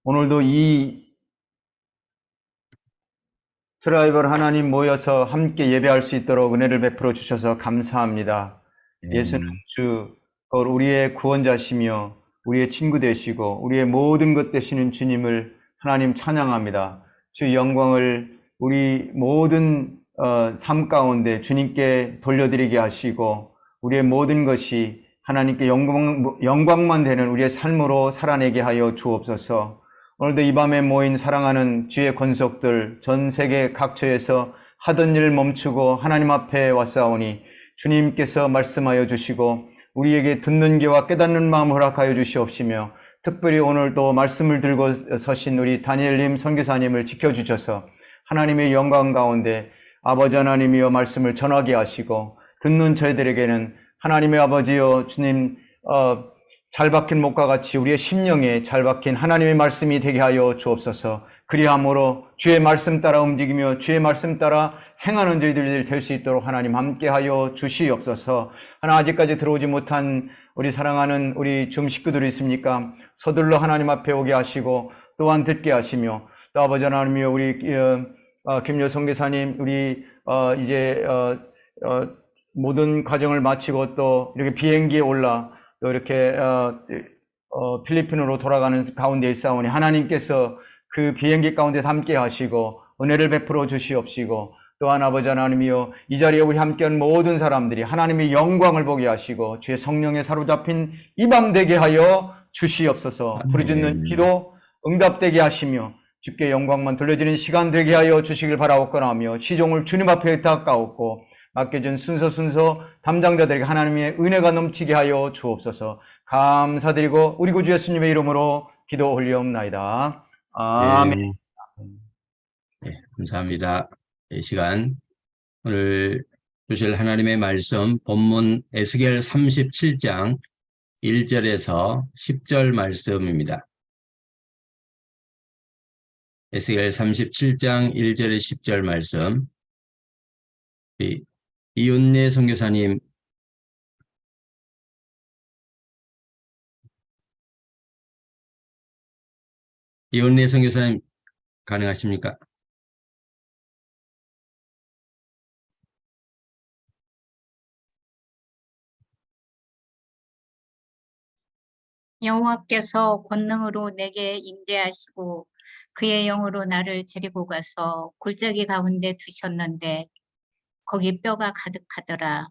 오늘도 이 트라이벌 하나님 모여서 함께 예배할 수 있도록 은혜를 베풀어 주셔서 감사합니다. 예수는 네. 주, 우리의 구원자시며 우리의 친구 되시고 우리의 모든 것 되시는 주님을 하나님 찬양합니다. 주 영광을 우리 모든 삶 가운데 주님께 돌려드리게 하시고 우리의 모든 것이 하나님께 영광만 되는 우리의 삶으로 살아내게 하여 주옵소서. 오늘도 이 밤에 모인 사랑하는 주의 권속들 전 세계 각처에서 하던 일 멈추고 하나님 앞에 왔사오니 주님께서 말씀하여 주시고 우리에게 듣는 귀와 깨닫는 마음 허락하여 주시옵시며 특별히 오늘도 말씀을 들고 서신 우리 다니엘님 선교사님을 지켜주셔서 하나님의 영광 가운데 아버지 하나님이여 말씀을 전하게 하시고 듣는 저희들에게는 하나님의 아버지여 주님 잘 박힌 목과 같이 우리의 심령에 잘 박힌 하나님의 말씀이 되게 하여 주옵소서. 그리함으로 주의 말씀 따라 움직이며 주의 말씀 따라 행하는 저희들이 될 수 있도록 하나님 함께하여 주시옵소서. 하나 아직까지 들어오지 못한 우리 사랑하는 우리 줌 식구들이 있습니까? 서둘러 하나님 앞에 오게 하시고 또한 듣게 하시며 또 아버지 하나님이여 우리 김여성 교사님 우리 이제 모든 과정을 마치고 또 이렇게 비행기에 올라 또 이렇게 필리핀으로 돌아가는 가운데 있사오니 하나님께서 그 비행기 가운데 함께 하시고 은혜를 베풀어 주시옵시고 또한 아버지 하나님이여 이 자리에 우리 함께한 모든 사람들이 하나님의 영광을 보게 하시고 주의 성령에 사로잡힌 이 밤 되게 하여 주시옵소서. 부르짖는 기도 응답되게 하시며 주께 영광만 돌려지는 시간 되게 하여 주시길 바라옵거나 하며 시종을 주님 앞에 닦아옵고 맡겨진 순서 담당자들에게 하나님의 은혜가 넘치게 하여 주옵소서. 감사드리고 우리 구주 예수님의 이름으로 기도 올리옵나이다. 아멘. 네. 네, 감사합니다. 이 시간 오늘 주실 하나님의 말씀 본문 에스겔 37장 1절에서 10절 말씀입니다. 에스겔 37장 1절에 10절 말씀. 이은혜 선교사님 가능하십니까? 여호와께서 권능으로 내게 임재하시고 그의 영으로 나를 데리고 가서 골짜기 가운데 두셨는데 거기 뼈가 가득하더라.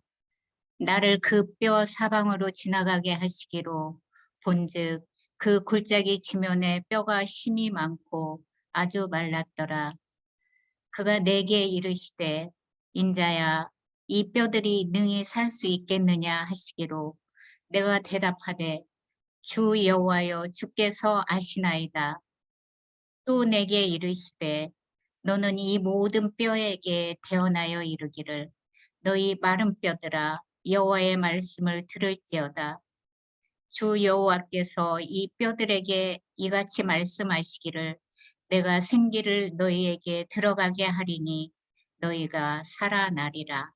나를 그 뼈 사방으로 지나가게 하시기로 본즉 그 골짜기 지면에 뼈가 심이 많고 아주 말랐더라. 그가 내게 이르시되 인자야 이 뼈들이 능히 살 수 있겠느냐 하시기로 내가 대답하되 주 여호와여 주께서 아시나이다. 또 내게 이르시되 너는 이 모든 뼈에게 대언하여 이르기를 너희 마른 뼈들아 여호와의 말씀을 들을지어다. 주 여호와께서 이 뼈들에게 이같이 말씀하시기를 내가 생기를 너희에게 들어가게 하리니 너희가 살아나리라.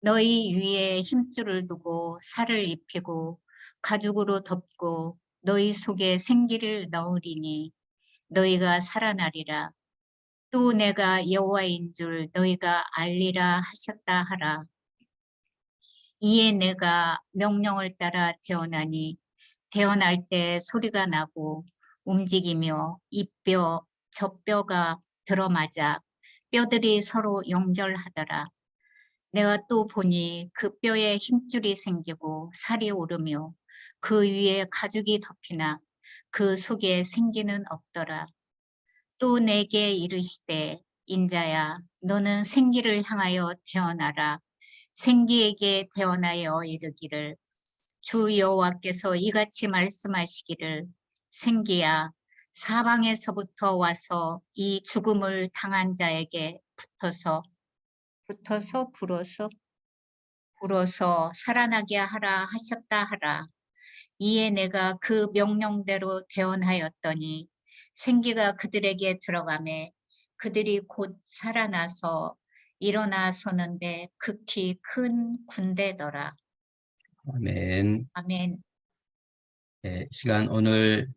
너희 위에 힘줄을 두고 살을 입히고 가죽으로 덮고 너희 속에 생기를 넣으리니 너희가 살아나리라. 또 내가 여호와인 줄 너희가 알리라 하셨다 하라. 이에 내가 명령을 따라 태어나니 태어날 때 소리가 나고 움직이며 이 뼈, 저 뼈가 들어맞아 뼈들이 서로 용절하더라. 내가 또 보니 그 뼈에 힘줄이 생기고 살이 오르며 그 위에 가죽이 덮이나 그 속에 생기는 없더라. 또 내게 이르시되 인자야 너는 생기를 향하여 태어나라. 생기에게 태어나여 이르기를 주 여호와께서 이같이 말씀하시기를 생기야 사방에서부터 와서 이 죽음을 당한 자에게 불어서 살아나게 하라 하셨다 하라. 이에 내가 그 명령대로 대언하였더니 생기가 그들에게 들어가매 그들이 곧 살아나서 일어나 서는데 극히 큰 군대더라. 아멘. 아멘. 네, 시간 오늘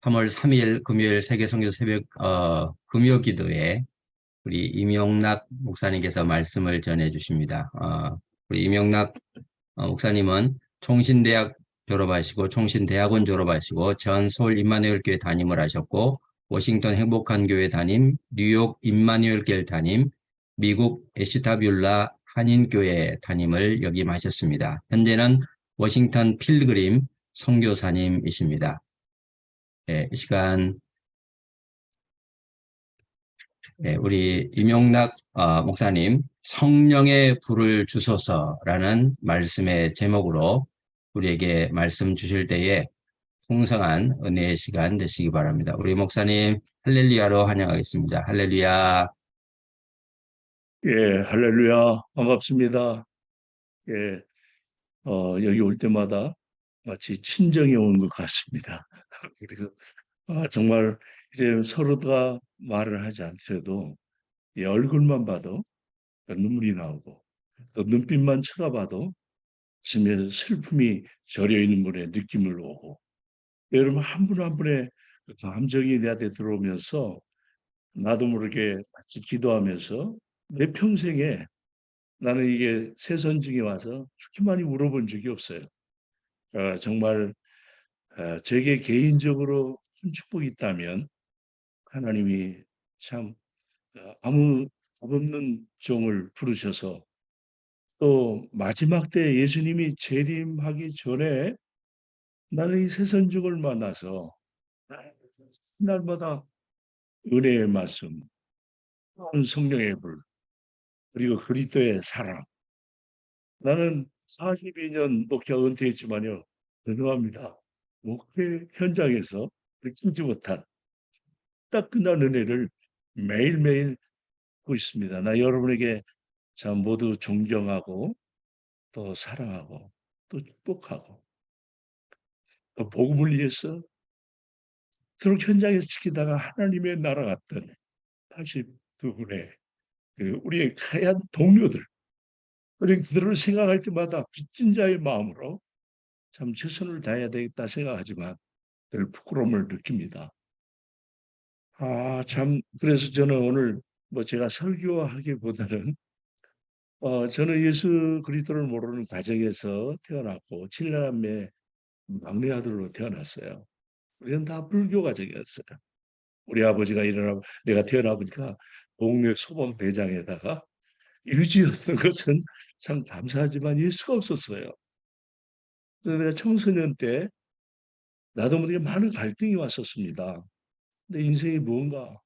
3월 3일 금요일 세계선교 새벽 금요 기도에 우리 임용락 목사님께서 말씀을 전해 주십니다. 우리 임용락 목사님은 총신대학 졸업하시고 총신대학원 졸업하시고 전 서울 임마누엘교회 담임을 하셨고 워싱턴 행복한 교회 담임, 뉴욕 임마누엘 교회 담임, 미국 에시타뷸라 한인교회 담임을 역임하셨습니다. 현재는 워싱턴 필그림 선교사님이십니다. 네, 이 시간 우리 임용락 목사님 성령의 불을 주소서라는 말씀의 제목으로 우리에게 말씀 주실 때에 풍성한 은혜의 시간 되시기 바랍니다. 우리 목사님 할렐루야로 환영하겠습니다. 할렐루야. 예, 할렐루야. 반갑습니다. 예, 여기 올 때마다 마치 친정에 온 것 같습니다. 그래서, 정말 이제 서로가 말을 하지 않더라도 이 얼굴만 봐도 눈물이 나오고 또 눈빛만 쳐다봐도 가슴에 슬픔이 절여 있는 분의 느낌을 오고 여러분 한 분 한 분의 그 감정이 내한테 들어오면서 나도 모르게 같이 기도하면서 내 평생에 나는 이게 새선중에 와서 그렇게 많이 울어본 적이 없어요. 정말 제게 개인적으로 큰 축복이 있다면 하나님이 참 아무 답 없는 종을 부르셔서 또 마지막 때 예수님이 재림하기 전에 나는 이 새선중을 만나서 날마다 은혜의 말씀, 성령의 불, 그리고 그리스도의 사랑. 나는 42년 목회 은퇴했지만요. 죄송합니다. 목회 현장에서 느끼지 못한 따끈한 은혜를 매일매일 보고 있습니다. 나 여러분에게 참 모두 존경하고 또 사랑하고 또 축복하고 또 복음을 위해서 그렇게 현장에서 지키다가 하나님의 나라 갔던 82분의 우리의 하얀 동료들, 우리 그들을 생각할 때마다 빚진 자의 마음으로 참 최선을 다해야 되겠다 생각하지만 늘 부끄러움을 느낍니다. 참 그래서 저는 오늘 뭐 제가 설교하기보다는 저는 예수 그리스도를 모르는 가정에서 태어났고 7남매 막내 아들로 태어났어요. 우리는 다 불교 가정이었어요. 우리 아버지가 내가 태어나 보니까 동네 소방 대장에다가 유지였던 것은 참 감사하지만 예수가 없었어요. 그래서 내가 청소년 때 나도 모르게 많은 갈등이 왔었습니다. 내 인생이 뭔가?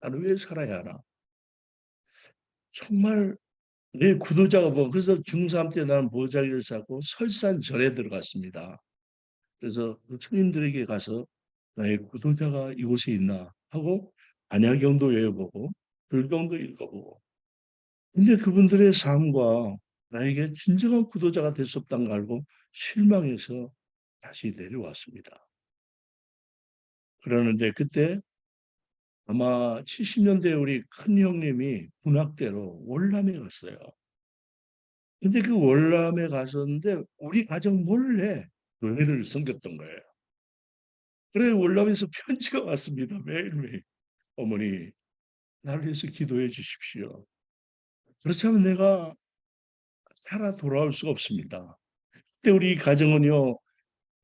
나는 왜 살아야 하나? 정말 내 구도자가 뭐 그래서 중3 때 나는 보자기를 쌓고 설산절에 들어갔습니다. 그래서 그 스님들에게 가서 나의 구도자가 이곳에 있나 하고 안야경도 외워보고 불경도 읽어보고 근데 그분들의 삶과 나에게 진정한 구도자가 될 수 없다는 걸 알고 실망해서 다시 내려왔습니다. 그러는데 그때 아마 70년대 우리 큰 형님이 군악대로 월남에 갔어요. 근데 그 월남에 갔었는데 우리 가정 몰래 교회를 섬겼던 거예요. 그래 월남에서 편지가 왔습니다. 매일매일. 어머니 나를 위해서 기도해 주십시오. 그렇지 않으면 내가 살아 돌아올 수가 없습니다. 그때 우리 가정은요.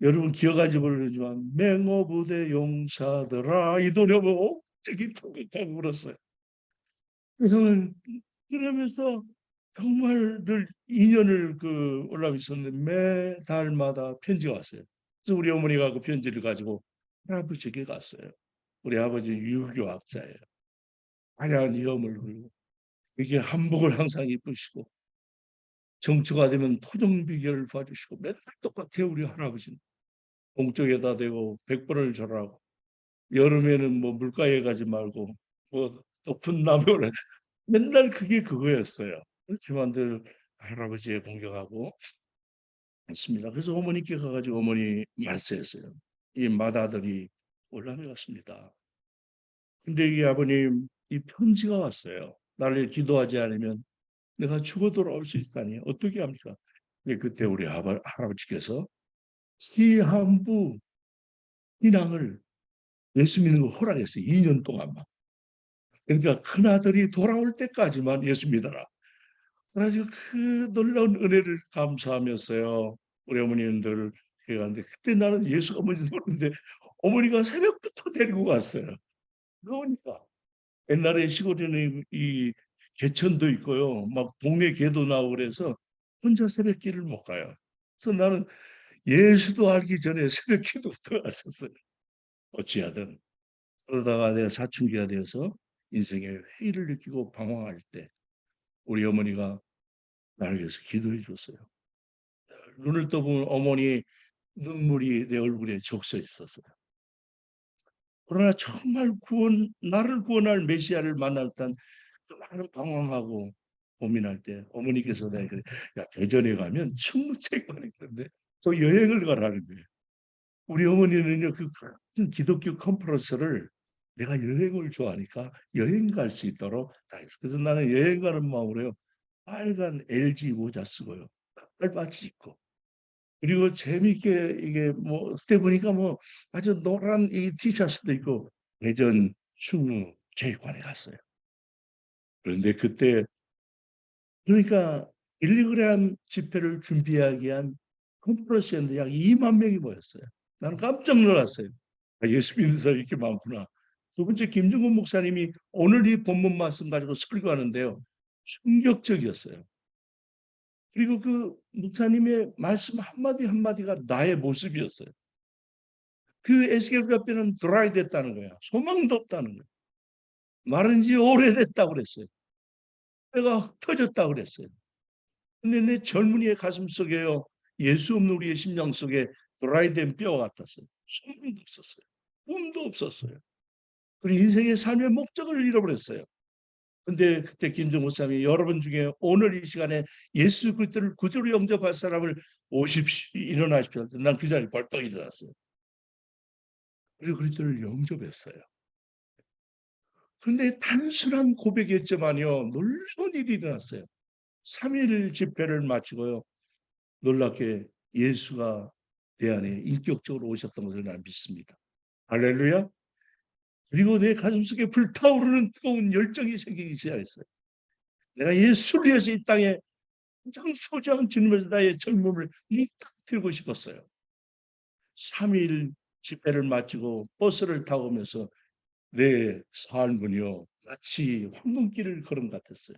여러분 기억하지 모르지만 맹어부대 용사들아 이 노래 보고 저기 통곡하고 울었어요. 그래서는 그러면서 정말 늘 2년을 그 올라가 있었는데 매 달마다 편지가 왔어요. 그래서 우리 어머니가 그 편지를 가지고 할아버지에게 갔어요. 우리 아버지 유교학자예요. 하얀 염을 걸고 이게 한복을 항상 입으시고 정초가 되면 토종비결을 봐주시고 맨날 똑같아요. 우리 할아버지는. 동쪽에다 대고 100번을 절하고 여름에는 뭐 물가에 가지 말고 뭐 높은 나무에 맨날 그게 그거였어요. 그렇지만 늘 할아버지에 공경하고 있습니다. 그래서 어머니께 가가지고 어머니 말씀했어요. 이 맏아들이 월남에 갔습니다. 근데 이 아버님 이 편지가 왔어요. 나를 기도하지 않으면 내가 죽어 돌아올 수 있다니 어떻게 합니까? 그때 우리 할아버지께서 시한부 신앙을 예수 믿는 거 허락했어요. 2년 동안만. 그러니까 큰아들이 돌아올 때까지만 예수 믿어라. 그래가지고 그 놀라운 은혜를 감사하면서요. 우리 어머님들 교회 갔는데 그때 나는 예수가 뭔지 모르는데 어머니가 새벽부터 데리고 갔어요. 그러니까 옛날에 시골에는 이 개천도 있고요. 막 동네 개도 나오고 그래서 혼자 새벽길을 못 가요. 그래서 나는 예수도 알기 전에 새벽기도부터 갔었어요. 어찌하든. 그러다가 내가 사춘기가 되어서 인생의 회의를 느끼고 방황할 때 우리 어머니가 나를 위해서 기도해 줬어요. 눈을 떠보면 어머니 눈물이 내 얼굴에 적셔 있었어요. 그러나 정말 나를 구원할 메시아를 만날 땐 그 많은 방황하고 고민할 때 어머니께서 내가 그래, 야, 대전에 가면 충무체육관이 있는데 또 여행을 가라는 거예요. 우리 어머니는요, 그 큰 기독교 컨퍼런스를 내가 여행을 좋아하니까 여행 갈 수 있도록 다 했어요. 그래서 나는 여행 가는 마음으로요, 빨간 LG 모자 쓰고요, 빨바지 입고, 그리고 재미있게 이게 뭐 그때 보니까 뭐 아주 노란 이 티셔츠도 있고 대전 충무 체육관에 갔어요. 그런데 그때 그러니까 1,2g 집회를 준비하기 위한 컨퍼런스였는데 약 2만 명이 모였어요. 나는 깜짝 놀랐어요. 아, 예수 믿는 사람이 이렇게 많구나. 두 번째 김중곤 목사님이 오늘 이 본문 말씀 가지고 설교하는데요. 충격적이었어요. 그리고 그 목사님의 말씀 한마디 한마디가 나의 모습이었어요. 그 에스겔 뼈는 드라이 됐다는 거야. 소망도 없다는 거야. 마른 지 오래됐다고 그랬어요. 뼈가 흩어졌다고 그랬어요. 근데 내 젊은이의 가슴 속에요. 예수 없는 우리의 심령 속에 드라이된 뼈 같았어요. 소망도 없었어요. 꿈도 없었어요. 그리고 인생의 삶의 목적을 잃어버렸어요. 근데 그때 김정호 목사님이 여러분 중에 오늘 이 시간에 예수 그리스도를 구주로 영접할 사람을 오십시오. 일어나십시오. 난 그 자리에 벌떡 일어났어요. 그리고 그리스도를 영접했어요. 그런데 단순한 고백이었지만요. 놀라운 일이 일어났어요. 3일 집회를 마치고요. 놀랍게 예수가 내 안에 인격적으로 오셨던 것을 난 믿습니다. 할렐루야. 그리고 내 가슴속에 불타오르는 뜨거운 열정이 생기기 시작했어요. 내가 예수를 위해서 이 땅에 가장 소중한 주님을 나의 젊음을 딱 들고 싶었어요. 3일 집회를 마치고 버스를 타고 오면서 내 삶은요 마치 황금길을 걸은 것 같았어요.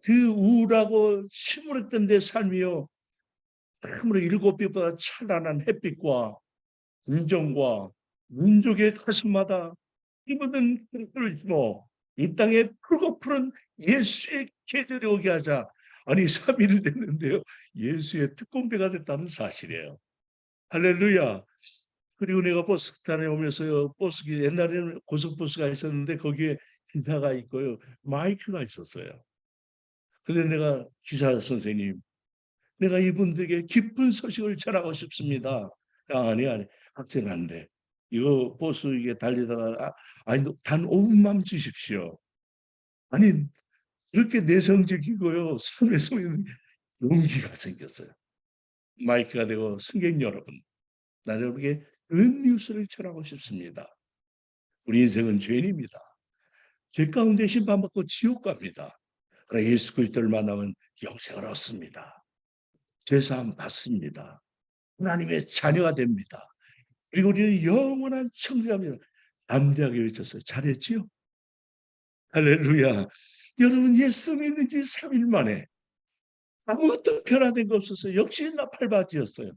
그 우울하고 침울했던 내 삶이요 참으로 7빛보다 찬란한 햇빛과 진정과 민족의 가슴마다 힘없는 그리스도를 주어 이 땅에 크고 푸른 예수의 계절이 오게 하자. 아니 3일이 됐는데요. 예수의 특공대가 됐다는 사실이에요. 할렐루야. 그리고 내가 버스 타에 오면서요. 버스 옛날에는 고속버스가 있었는데 거기에 기사가 있고요. 마이크가 있었어요. 근데 내가 기사 선생님, 내가 이분들에게 기쁜 소식을 전하고 싶습니다. 아니 학생 안 돼. 이거 버스 이게 달리다가 아니 단 5분만 주십시오. 아니 이렇게 내성적이고요. 삶에 속에는 용기가 생겼어요. 마이크가 되고 승객 여러분, 나 여러분에게 은 뉴스를 전하고 싶습니다. 우리 인생은 죄인입니다. 죄 가운데 심판받고 지옥 갑니다. 그러나 예수 그리스도를 만나면 영생을 얻습니다. 죄사함 받습니다. 하나님의 자녀가 됩니다. 그리고 우리는 영원한 천국입니다. 담대하게 외쳤어요. 잘했지요? 할렐루야. 여러분 예수 믿는 지 3일 만에 아무것도 변화된 거 없었어요. 역시 나팔바지였어요.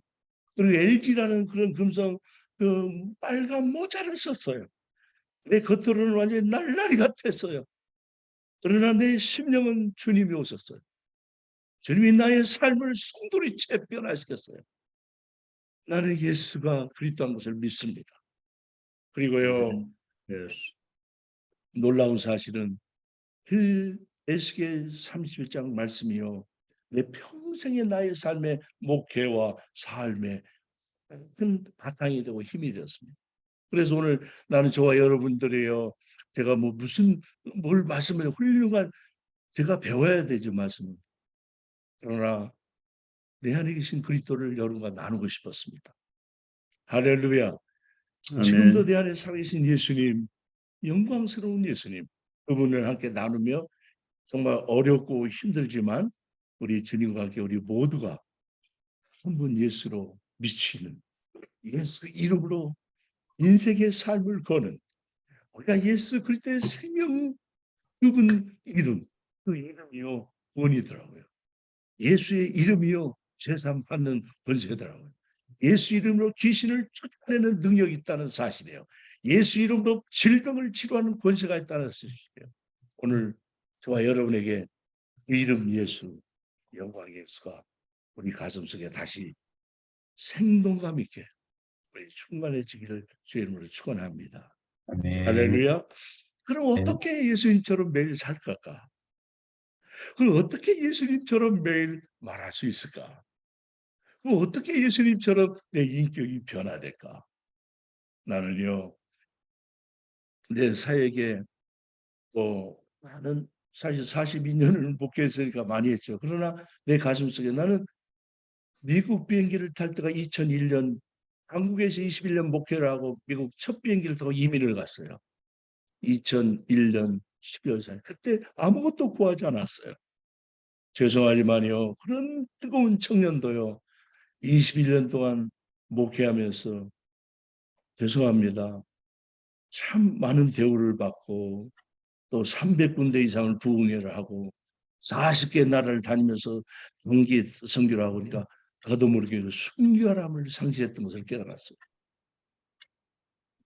그리고 LG라는 그런 금성 그 빨간 모자를 썼어요. 내 겉으로는 완전히 날라리 같았어요. 그러나 내 심령은 주님이 오셨어요. 주님이 나의 삶을 송두리째 변화시켰어요. 나는 예수가 그리스도인 것을 믿습니다. 그리고요, 놀라운 사실은 그 에스겔 31장 말씀이요. 내 평생의 나의 삶의 목회와 삶의 큰 바탕이 되고 힘이 되었습니다. 그래서 오늘 나는 저와 여러분들이요. 제가 뭐 무슨 뭘 말씀을 훌륭한 제가 배워야 되죠 말씀을. 그러나 내 안에 계신 그리스도를 여러분과 나누고 싶었습니다. 할렐루야. 지금도 내 안에 살아계신 예수님, 영광스러운 예수님, 그분을 함께 나누며 정말 어렵고 힘들지만 우리 주님과 함께 우리 모두가 한 분 예수로 미치는, 예수 이름으로 인생의 삶을 거는, 우리가 예수 그리스도의 생명, 그분 이름, 그 이름이요 구원이더라고요. 예수의 이름이요 재산 받는 권세더라고요. 예수 이름으로 귀신을 쫓아내는 능력이 있다는 사실이에요. 예수 이름으로 질병을 치료하는 권세가 있다는 사실이에요. 오늘 저와 여러분에게 그 이름 예수, 영광 예수가 우리 가슴속에 다시 생동감 있게 우리 충만해지기를 주의 이름으로 축원합니다. 아멘. 할렐루야. 그럼 네. 어떻게 예수님처럼 매일 살까? 그럼 어떻게 예수님처럼 매일 말할 수 있을까? 그럼 어떻게 예수님처럼 내 인격이 변화될까? 나는요, 내 사역에 나는 사실 42년을 목회했으니까 많이 했죠. 그러나 내 가슴속에 나는 미국 비행기를 탈 때가 2001년, 한국에서 21년 목회를 하고 미국 첫 비행기를 타고 이민을 갔어요. 2001년 12월 4일. 그때 아무것도 구하지 않았어요. 죄송하지만요, 그런 뜨거운 청년도요, 21년 동안 목회하면서 죄송합니다. 참 많은 대우를 받고 또 300군데 이상을 부흥회를 하고 40개 나라를 다니면서 단기 선교를 하고 그러니까 저도 모르게 그 순결함을 상실했던 것을 깨달았어요.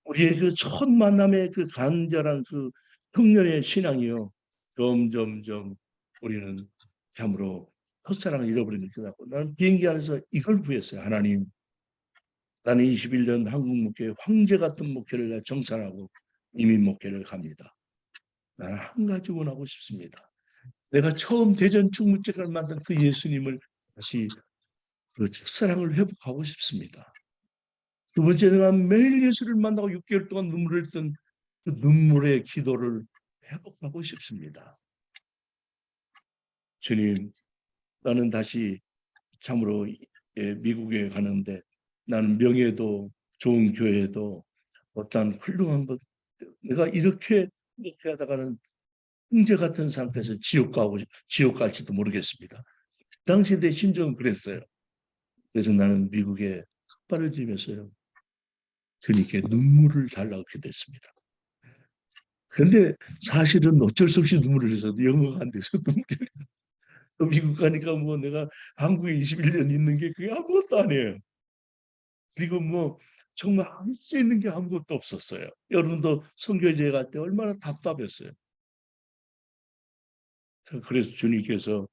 우리의 그 첫 만남의 그 간절한 그 청년의 신앙이요, 점점점 우리는 참으로 첫사랑을 잃어버리는 것 같고, 나는 비행기 안에서 이걸 구했어요. 하나님, 나는 21년 한국 목회 황제 같은 목회를 정찰하고 이민 목회를 갑니다. 나는 한 가지 원하고 싶습니다. 내가 처음 대전 충무제를 만든 그 예수님을 다시 그 첫사랑을 회복하고 싶습니다. 두 번째, 내가 매일 예수를 만나고 6개월 동안 눈물을 흘렸던 그 눈물의 기도를 회복하고 싶습니다. 주님, 나는 다시 참으로 미국에 가는데 나는 명예도 좋은 교회도 어떤 훌륭한 것, 내가 이렇게 목회하다가는 형제 같은 상태에서 지옥 갈지도 모르겠습니다. 당시 내 심정은 그랬어요. 그래서 나는 미국에 흑발을 지면서요, 주님께 눈물을 달라고 기도했습니다. 그런데 사실은 어쩔 수 없이 눈물을 흘려서 영어가 안 돼서 눈물이 또 미국 가니까 뭐 내가 한국에 21년 있는 게 그게 아무것도 아니에요. 그리고 뭐 정말 할 수 있는 게 아무것도 없었어요. 여러분도 선교제 갈 때 얼마나 답답했어요. 그래서 주님께서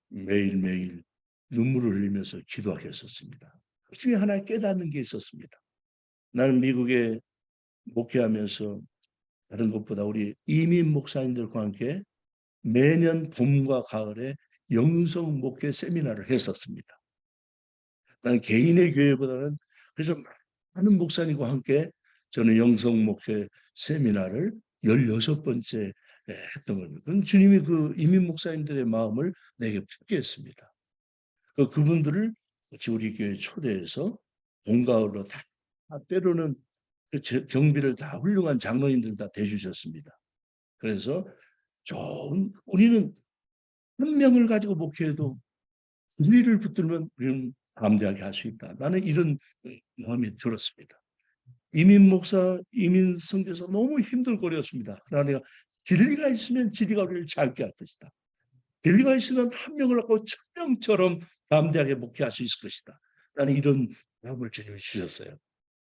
매일매일 눈물을 흘리면서 기도하게 했었습니다. 그 중에 하나 깨닫는 게 있었습니다. 나는 미국에 목회하면서 다른 것보다 우리 이민 목사님들과 함께 매년 봄과 가을에 영성 목회 세미나를 했었습니다. 나는 개인의 교회보다는 그래서 많은 목사님과 함께 저는 영성 목회 세미나를 16번째 했던 겁니다. 그건 주님이 그 이민 목사님들의 마음을 내게 품게 했습니다. 그분들을 같이 우리 교회에 초대해서 봄가을로 다 때로는 그 경비를 다 훌륭한 장로님들 다 대주셨습니다. 그래서 우리는 한 명을 가지고 목회해도 진리를 붙들면 우리는 담대하게 할 수 있다. 나는 이런 마음이 들었습니다. 이민 목사, 이민 선교사 너무 힘들거렸습니다. 그러나 내가 진리가 있으면 진리가 우리를 짧게 할 것이다. 진리가 있으면 한 명을 갖고 1000명처럼 담대하게 목회할 수 있을 것이다. 나는 이런 마음을 주님이 주셨어요.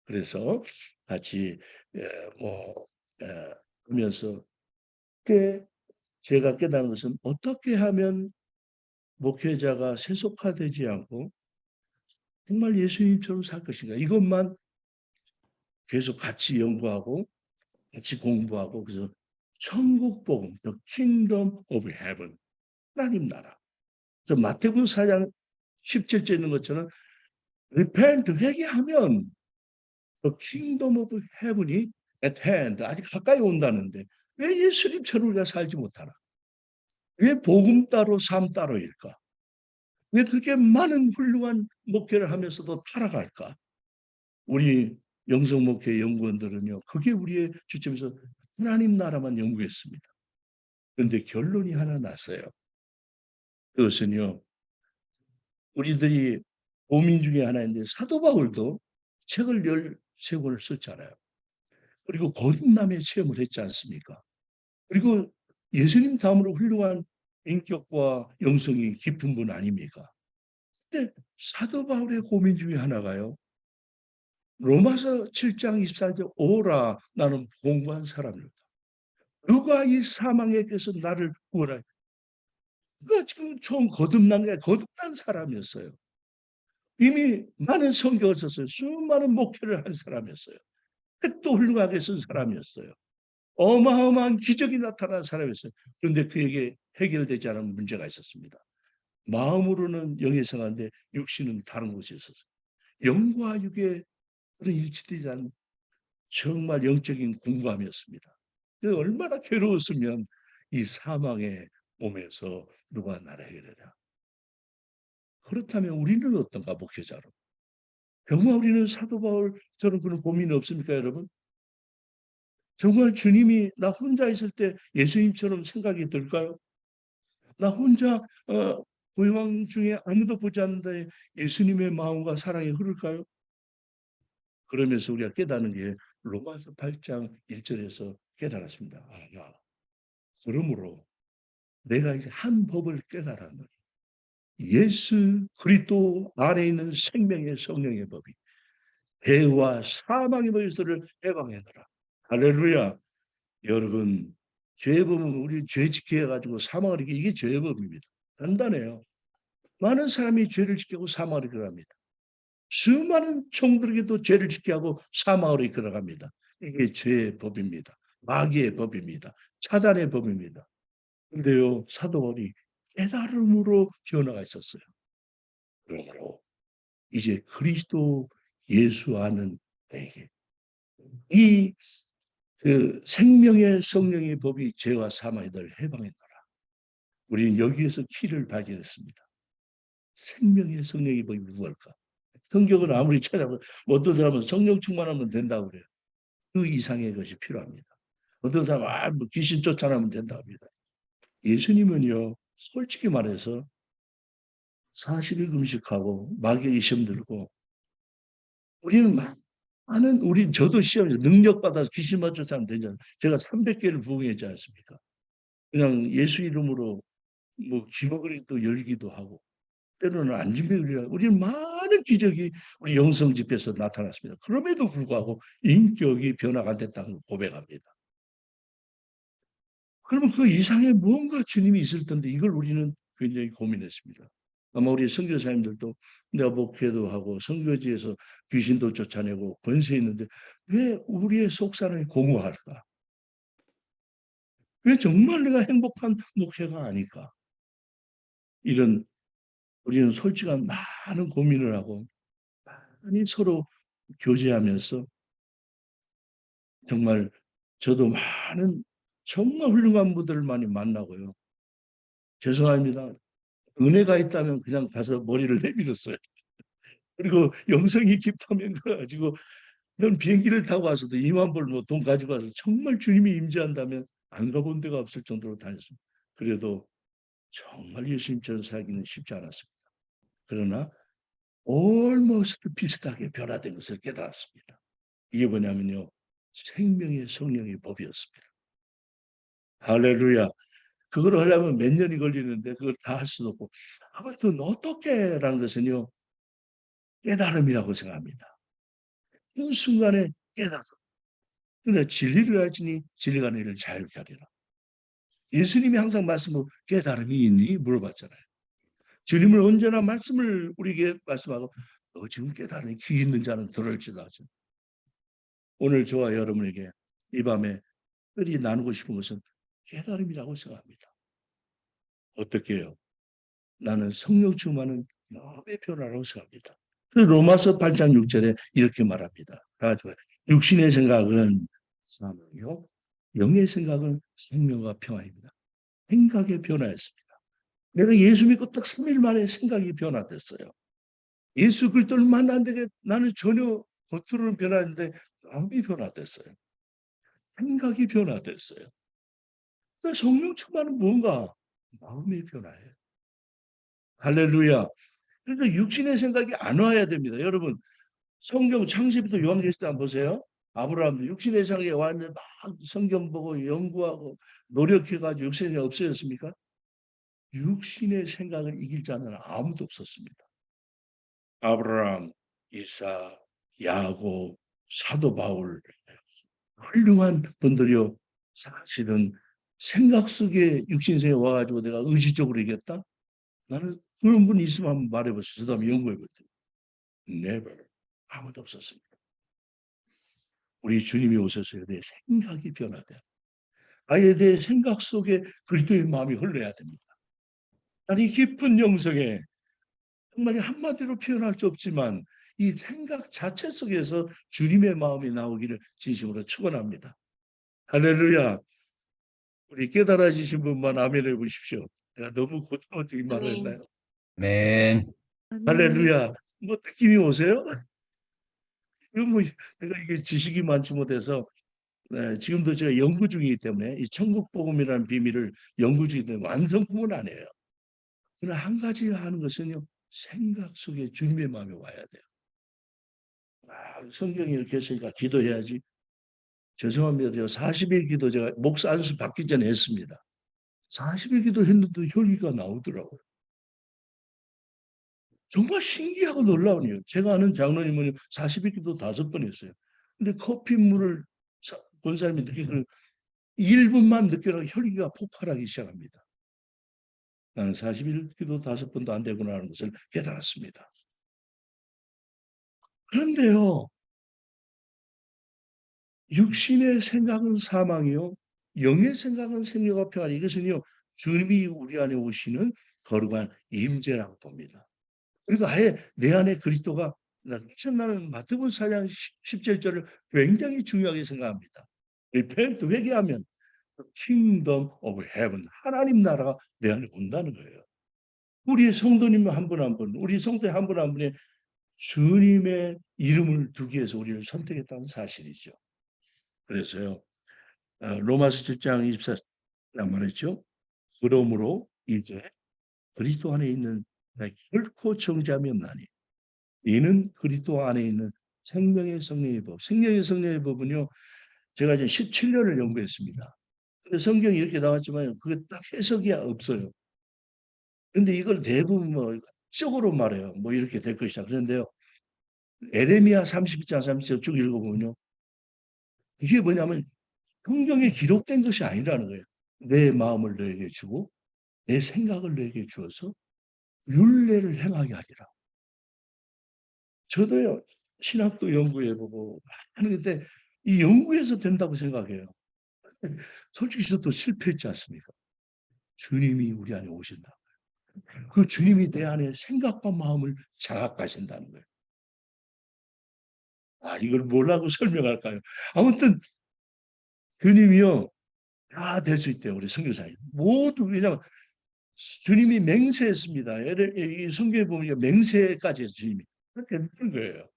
그래서 같이 하면서 제가 깨달은 것은 어떻게 하면 목회자가 세속화되지 않고 정말 예수님처럼 살 것인가. 이것만 계속 같이 연구하고 같이 공부하고 그래서 천국 복음, the kingdom of heaven, 하나님 나라. 그래서 마태복음 4장 17절 있는 것처럼 repent, 회개하면 the kingdom of heaven이 at hand, 아직 가까이 온다는데 왜 예수님처럼 우리가 살지 못하나? 왜 복음 따로 삶 따로일까? 왜 그렇게 많은 훌륭한 목회를 하면서도 타락할까? 우리 영성목회 연구원들은요, 그게 우리의 주점에서 하나님 나라만 연구했습니다. 그런데 결론이 하나 났어요. 그것은요, 우리들이 고민 중에 하나인데 사도 바울도 책을 13권을 썼잖아요. 그리고 거듭남의 체험을 했지 않습니까? 그리고 예수님 다음으로 훌륭한 인격과 영성이 깊은 분 아닙니까? 근데 사도 바울의 고민 중에 하나가요. 로마서 7장 24절 오라 나는 공부한 사람이다. 누가 이 사망에게서 나를 구원하리. 그가 지금 처음 거듭난 사람이었어요. 이미 많은 성경을 썼어요. 수많은 목회를 한 사람이었어요. 책도 훌륭하게 쓴 사람이었어요. 어마어마한 기적이 나타난 사람이었어요. 그런데 그에게 해결되지 않은 문제가 있었습니다. 마음으로는 영의 성한데 육신은 다른 곳에 있었어요. 영과 육의 그런 일치되지 않은 정말 영적인 공감이었습니다. 얼마나 괴로웠으면 이 사망의 몸에서 누가 나를 해결하랴. 그렇다면 우리는 어떤가, 목회자로? 정말 우리는 사도 바울처럼 그런 고민이 없습니까, 여러분? 정말 주님이 나 혼자 있을 때 예수님처럼 생각이 들까요? 나 혼자 고요한 중에 아무도 보지 않는데 예수님의 마음과 사랑이 흐를까요? 그러면서 우리가 깨닫는 게 로마서 8장 1절에서 깨달았습니다. 그러므로 내가 이제 한 법을 깨달았노니 예수 그리스도 안에 있는 생명의 성령의 법이 죄와 사망의 법에서를 해방하노라. 할렐루야. 여러분, 죄의 법은 우리 죄 지켜 가지고 사망을 이게 죄의 법입니다. 단단해요. 많은 사람이 죄를 지키고 사망을 이끌어갑니다. 수많은 종들에게도 죄를 지켜 하고 사망으로 이끌어갑니다. 이게 죄의 법입니다. 마귀의 법입니다. 사단의 법입니다. 그런데요, 사도 바울이 깨달음으로 변화가 있었어요. 그러므로 이제 그리스도 예수 아는 내게 이 생명의 성령의 법이 죄와 사망의 널 해방했노라. 우리는 여기에서 키를 발견했습니다. 생명의 성령의 법이 무엇일까? 성경을 아무리 찾아보면 어떤 사람은 성령 충만하면 된다고 그래요. 그 이상의 것이 필요합니다. 어떤 사람은 뭐 귀신 쫓아내면 된다고 합니다. 예수님은요, 솔직히 말해서 40일 금식하고 마귀의 시험 들고 우리는 저도 시험에서 능력받아서 귀신만 쫓아내면 되잖아요. 제가 300개를 부응했지 않습니까? 그냥 예수 이름으로 뭐 기먹으리도 열기도 하고 때로는 안진뱅이라 우리는 많은 기적이 우리 영성 집에서 나타났습니다. 그럼에도 불구하고 인격이 변화가 안 됐다는 걸 고백합니다. 그러면 그 이상의 무언가 주님이 있을 텐데 이걸 우리는 굉장히 고민했습니다. 아마 우리 선교사님들도 내가 목회도 하고 선교지에서 귀신도 쫓아내고 권세 있는데 왜 우리의 속사람이 공허할까? 왜 정말 내가 행복한 목회가 아닐까? 이런 우리는 솔직한 많은 고민을 하고 많이 서로 교제하면서 정말 저도 많은 정말 훌륭한 분들을 많이 만나고요. 죄송합니다. 은혜가 있다면 그냥 가서 머리를 내밀었어요. 그리고 영성이 깊다면 그거 가지고 넌 비행기를 타고 와서도 2만 불 뭐 돈 가지고 와서 정말 주님이 임재한다면 안 가본 데가 없을 정도로 다녔습니다. 그래도 정말 예수님처럼 살기는 쉽지 않았습니다. 그러나 almost 비슷하게 변화된 것을 깨달았습니다. 이게 뭐냐면요. 생명의 성령의 법이었습니다. 할렐루야. 그걸 하려면 몇 년이 걸리는데 그걸 다 할 수도 없고 아무튼 어떻게라는 것은요. 깨달음이라고 생각합니다. 그 순간에 깨달음. 그러니까 진리를 알지니 진리가 너희를 자유케 하리라. 예수님이 항상 말씀하고 깨달음이 있니? 물어봤잖아요. 주님은 언제나 말씀을 우리에게 말씀하고 너 지금 깨달음이 귀 있는 자는 들을지다 하죠. 오늘 저와 여러분에게 이 밤에 특별히 나누고 싶은 것은 깨달음이라고 생각합니다. 어떻게 해요? 나는 성령 충만은 마음의 변화라고 생각합니다. 로마서 8장 6절에 이렇게 말합니다. 육신의 생각은 사망이요, 영의 생각은 생명과 평안입니다. 생각의 변화였습니다. 내가 예수 믿고 딱 3일 만에 생각이 변화됐어요. 예수 그리스도를 만났는데 나는 전혀 겉으로는 변하는데 마음이 변화됐어요. 생각이 변화됐어요. 그러니까 성령 충만은 뭔가 마음의 변화예요. 할렐루야. 그래서 육신의 생각이 안 와야 됩니다. 여러분 성경 창세기부터 요한계시도 한번 보세요. 아브라함도 육신의 생각이 왔는데 막 성경 보고 연구하고 노력해가지고 육신의 생각이 없어졌습니까? 육신의 생각을 이길 자는 아무도 없었습니다. 아브라함, 이삭, 야곱, 사도 바울 훌륭한 분들이요. 사실은 생각 속에 육신생에 와가지고 내가 의지적으로 이겼다? 나는 그런 분이 있으면 한번 말해보세요. 그 다음에 연구해볼 때. Never. 아무도 없었습니다. 우리 주님이 오셔서 내 생각이 변화돼요. 아예 내 생각 속에 그리스도의 마음이 흘러야 됩니다. 아니 깊은 영성에 정말 한마디로 표현할 수 없지만 이 생각 자체 속에서 주님의 마음이 나오기를 진심으로 축원합니다. 할렐루야. 우리 깨달아지신 분만 아멘 해보십시오. 내가 너무 고통적인 말을 했나요? 아멘. 할렐루야. 뭐 느낌이 오세요? 이거 뭐 내가 이게 지식이 많지 못해서 지금도 제가 연구 중이기 때문에 이 천국 복음이라는 비밀을 연구 중이기 때문에 완성품은 아니에요. 그러나 한 가지 하는 것은요. 생각 속에 주님의 마음이 와야 돼요. 성경이 이렇게 했으니까 기도해야지. 죄송합니다. 제가 40일 기도 제가 목사 안수 받기 전에 했습니다. 40일 기도 했는데 혈기가 나오더라고요. 정말 신기하고 놀라운 일이에요. 제가 아는 장로님은 40일 기도 5번 했어요. 근데 커피 물을 권사님이 느끼고 1분만 느껴라 혈기가 폭발하기 시작합니다. 나는 40일 기도 5번도 안 되구나 하는 것을 깨달았습니다. 그런데요. 육신의 생각은 사망이요. 영의 생각은 생명과 평안. 이것은요. 주님이 우리 안에 오시는 거룩한 임재라고 봅니다. 그리고 아예 내 안에 그리스도가 나는 마태복음 4장 17절을 굉장히 중요하게 생각합니다. repent, 회개하면 the kingdom of heaven, 하나님 나라가 내 안에 온다는 거예요. 우리 성도님 한 분 한 분, 우리 성도 한 분 한 분의 주님의 이름을 두기 위해서 우리를 선택했다는 사실이죠. 그래서요. 로마서 7장 24절 말했죠. 그러므로 이제 그리스도 안에 있는 결코 정죄함이 없나니 이는 그리스도 안에 있는 생명의 성령의 법. 생명의 성령의 법은요. 제가 이제 17년을 연구했습니다. 근데 성경이 이렇게 나왔지만 그게 딱 해석이 없어요. 근데 이걸 대부분 뭐 적으로 말해요. 뭐 이렇게 될 것이다. 그런데요. 에레미야 32장 30절 쭉 읽어보면요. 이게 뭐냐면 성경에 기록된 것이 아니라는 거예요. 내 마음을 너에게 주고 내 생각을 너에게 주어서 율례를 행하게 하리라. 저도요. 신학도 연구해보고 하는데 이 연구해서 된다고 생각해요. 솔직히 저도 실패했지 않습니까? 주님이 우리 안에 오신다. 그 주님이 내 안에 생각과 마음을 장악하신다는 거예요. 이걸 뭐라고 설명할까요? 아무튼 주님이요. 다 될 수 있대요. 우리 선교사님. 모두 왜냐하면 주님이 맹세했습니다. 이 성경에 보면 맹세까지 해서 주님이 그렇게 했던 거예요.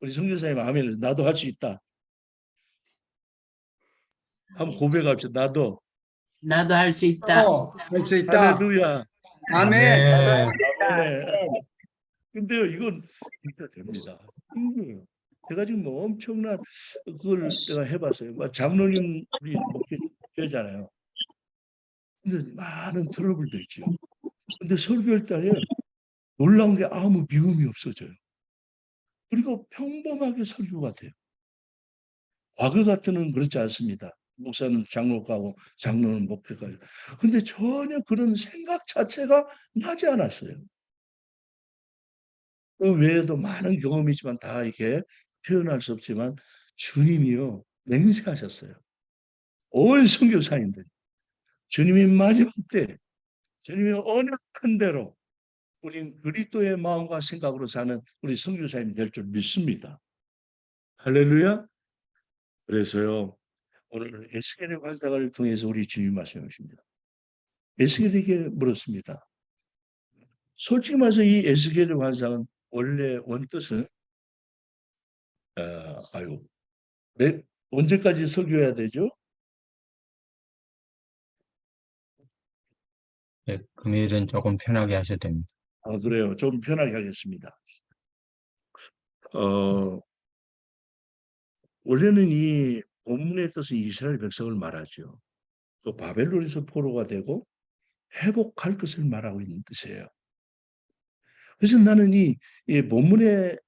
우리 선교사님 아멘. 나도 할 수 있다. 한번 고백합시다. 나도 할 수 있다. 할 수 있다. 할렐루야. 아멘. 아멘. 근데요, 이건 진짜 됩니다. 힘들어요. 제가 지금 뭐 엄청난 그걸 내가 해봤어요. 장로님 우리 목회자잖아요. 근데 많은 트러블도 있죠. 근데 설교할 때에 놀라운 게 아무 미움이 없어져요. 그리고 평범하게 설교가 돼요. 과거 같으면 그렇지 않습니다. 목사는 장로가고 장로는 목회가요. 근데 전혀 그런 생각 자체가 나지 않았어요. 그 외에도 많은 경험이지만 다 이렇게 표현할 수 없지만 주님이요 맹세하셨어요. 온 선교사님들 주님이 마지막 때 주님이 언약한 대로 우린 그리스도의 마음과 생각으로 사는 우리 선교사님이 될 줄 믿습니다. 할렐루야. 그래서요 오늘 에스겔의 환상을 통해서 우리 주님 말씀해 주십니다. 에스겔에게 물었습니다. 솔직히 말해서 이 에스겔의 환상은 원래 원뜻은 아유, 언제까지 설교해야 되죠? 네, 금요일은 조금 편하게 하셔도 됩니다. 아, 그래요. 좀 편하게 하겠습니다. 원래는 이 본문의 뜻은 이스라엘 백성을 말하죠. 또 바벨론에서 포로가 되고 회복할 것을 말하고 있는 뜻이에요. 그래서 나는 이 본문의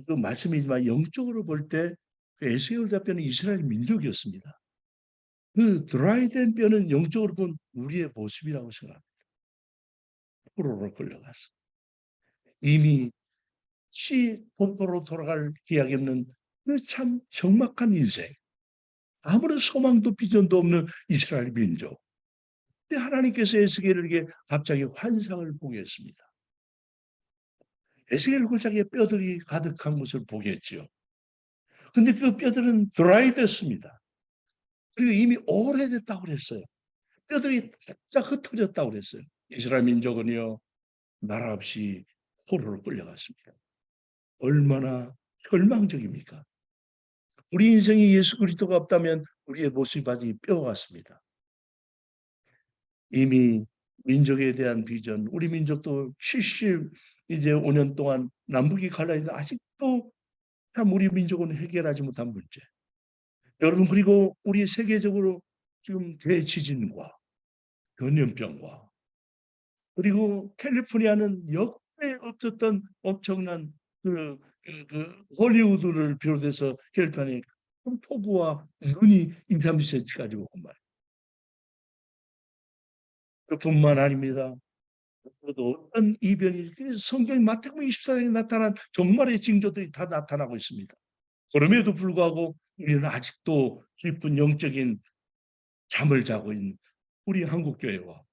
그 말씀이지만 영적으로 볼 때 그 에스겔 답변은 이스라엘 민족이었습니다. 그 드라이된 뼈는 영적으로 본 우리의 모습이라고 생각합니다. 포로로 끌려갔어. 이미 본토로 돌아갈 기약이 없는 그 참 적막한 인생. 아무런 소망도 비전도 없는 이스라엘 민족. 근데 하나님께서 에스겔에게 갑자기 환상을 보게 했습니다. 에스겔 골짜기에 뼈들이 가득한 것을 보게 했지요. 근데 그 뼈들은 드라이 됐습니다. 그리고 이미 오래됐다고 그랬어요. 뼈들이 쫙 흩어졌다고 그랬어요. 이스라엘 민족은요, 나라 없이 포로로 끌려갔습니다. 얼마나 절망적입니까? 우리 인생에 예수 그리스도가 없다면 우리의 모습이 아직 뼈 같습니다. 이미 민족에 대한 비전, 우리 민족도 75년 동안 남북이 갈라있는데 아직도 참 우리 민족은 해결하지 못한 문제. 여러분, 그리고 우리 세계적으로 지금 대지진과 전염병과 그리고 캘리포니아는 역대 없었던 엄청난 헐리우드를 비롯해서 캘리포니아에 큰 폭우와 눈이 20-30cm까지 오고 말이에요. 그뿐만 아닙니다. 또 어떤 이변이 성경 마태복음 24장에 나타난 종말의 징조들이 다 나타나고 있습니다. 그럼에도 불구하고 우리는 아직도 깊은 영적인 잠을 자고 있는 우리 한국교회와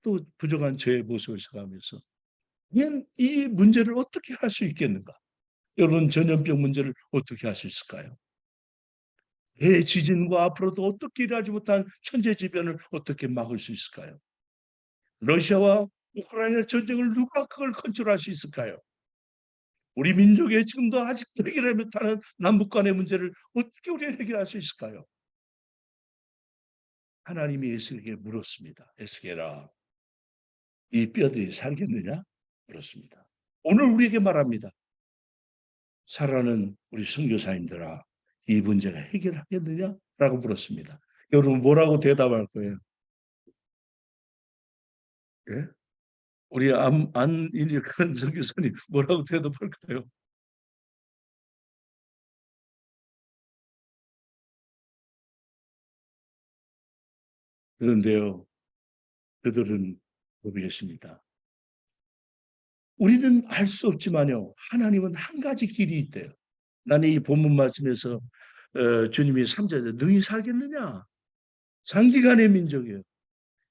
또 부족한 저의 모습을 생각하면서 이 문제를 어떻게 할 수 있겠는가? 여러분, 전염병 문제를 어떻게 할 수 있을까요? 대지진과 앞으로도 어떻게 일하지 못한 천재지변을 어떻게 막을 수 있을까요? 러시아와 우크라이나 전쟁을 누가 그걸 컨트롤할 수 있을까요? 우리 민족의 지금도 아직도 해결하지 못하는 남북 간의 문제를 어떻게 우리가 해결할 수 있을까요? 하나님이 에스겔에게 물었습니다. 에스겔아, 이 뼈들이 살겠느냐? 물었습니다. 오늘 우리에게 말합니다. 살아는 우리 선교사님들아, 이 문제가 해결하겠느냐? 라고 물었습니다. 여러분, 뭐라고 대답할 거예요? 예? 우리 안일익한 선교사님 뭐라고 대답할까요? 그런데요, 그들은 고백했습니다. 우리는 알 수 없지만요, 하나님은 한 가지 길이 있대요. 나는 이 본문 말씀에서 주님이 3절에 능히 살겠느냐? 장기간의 민족이에요.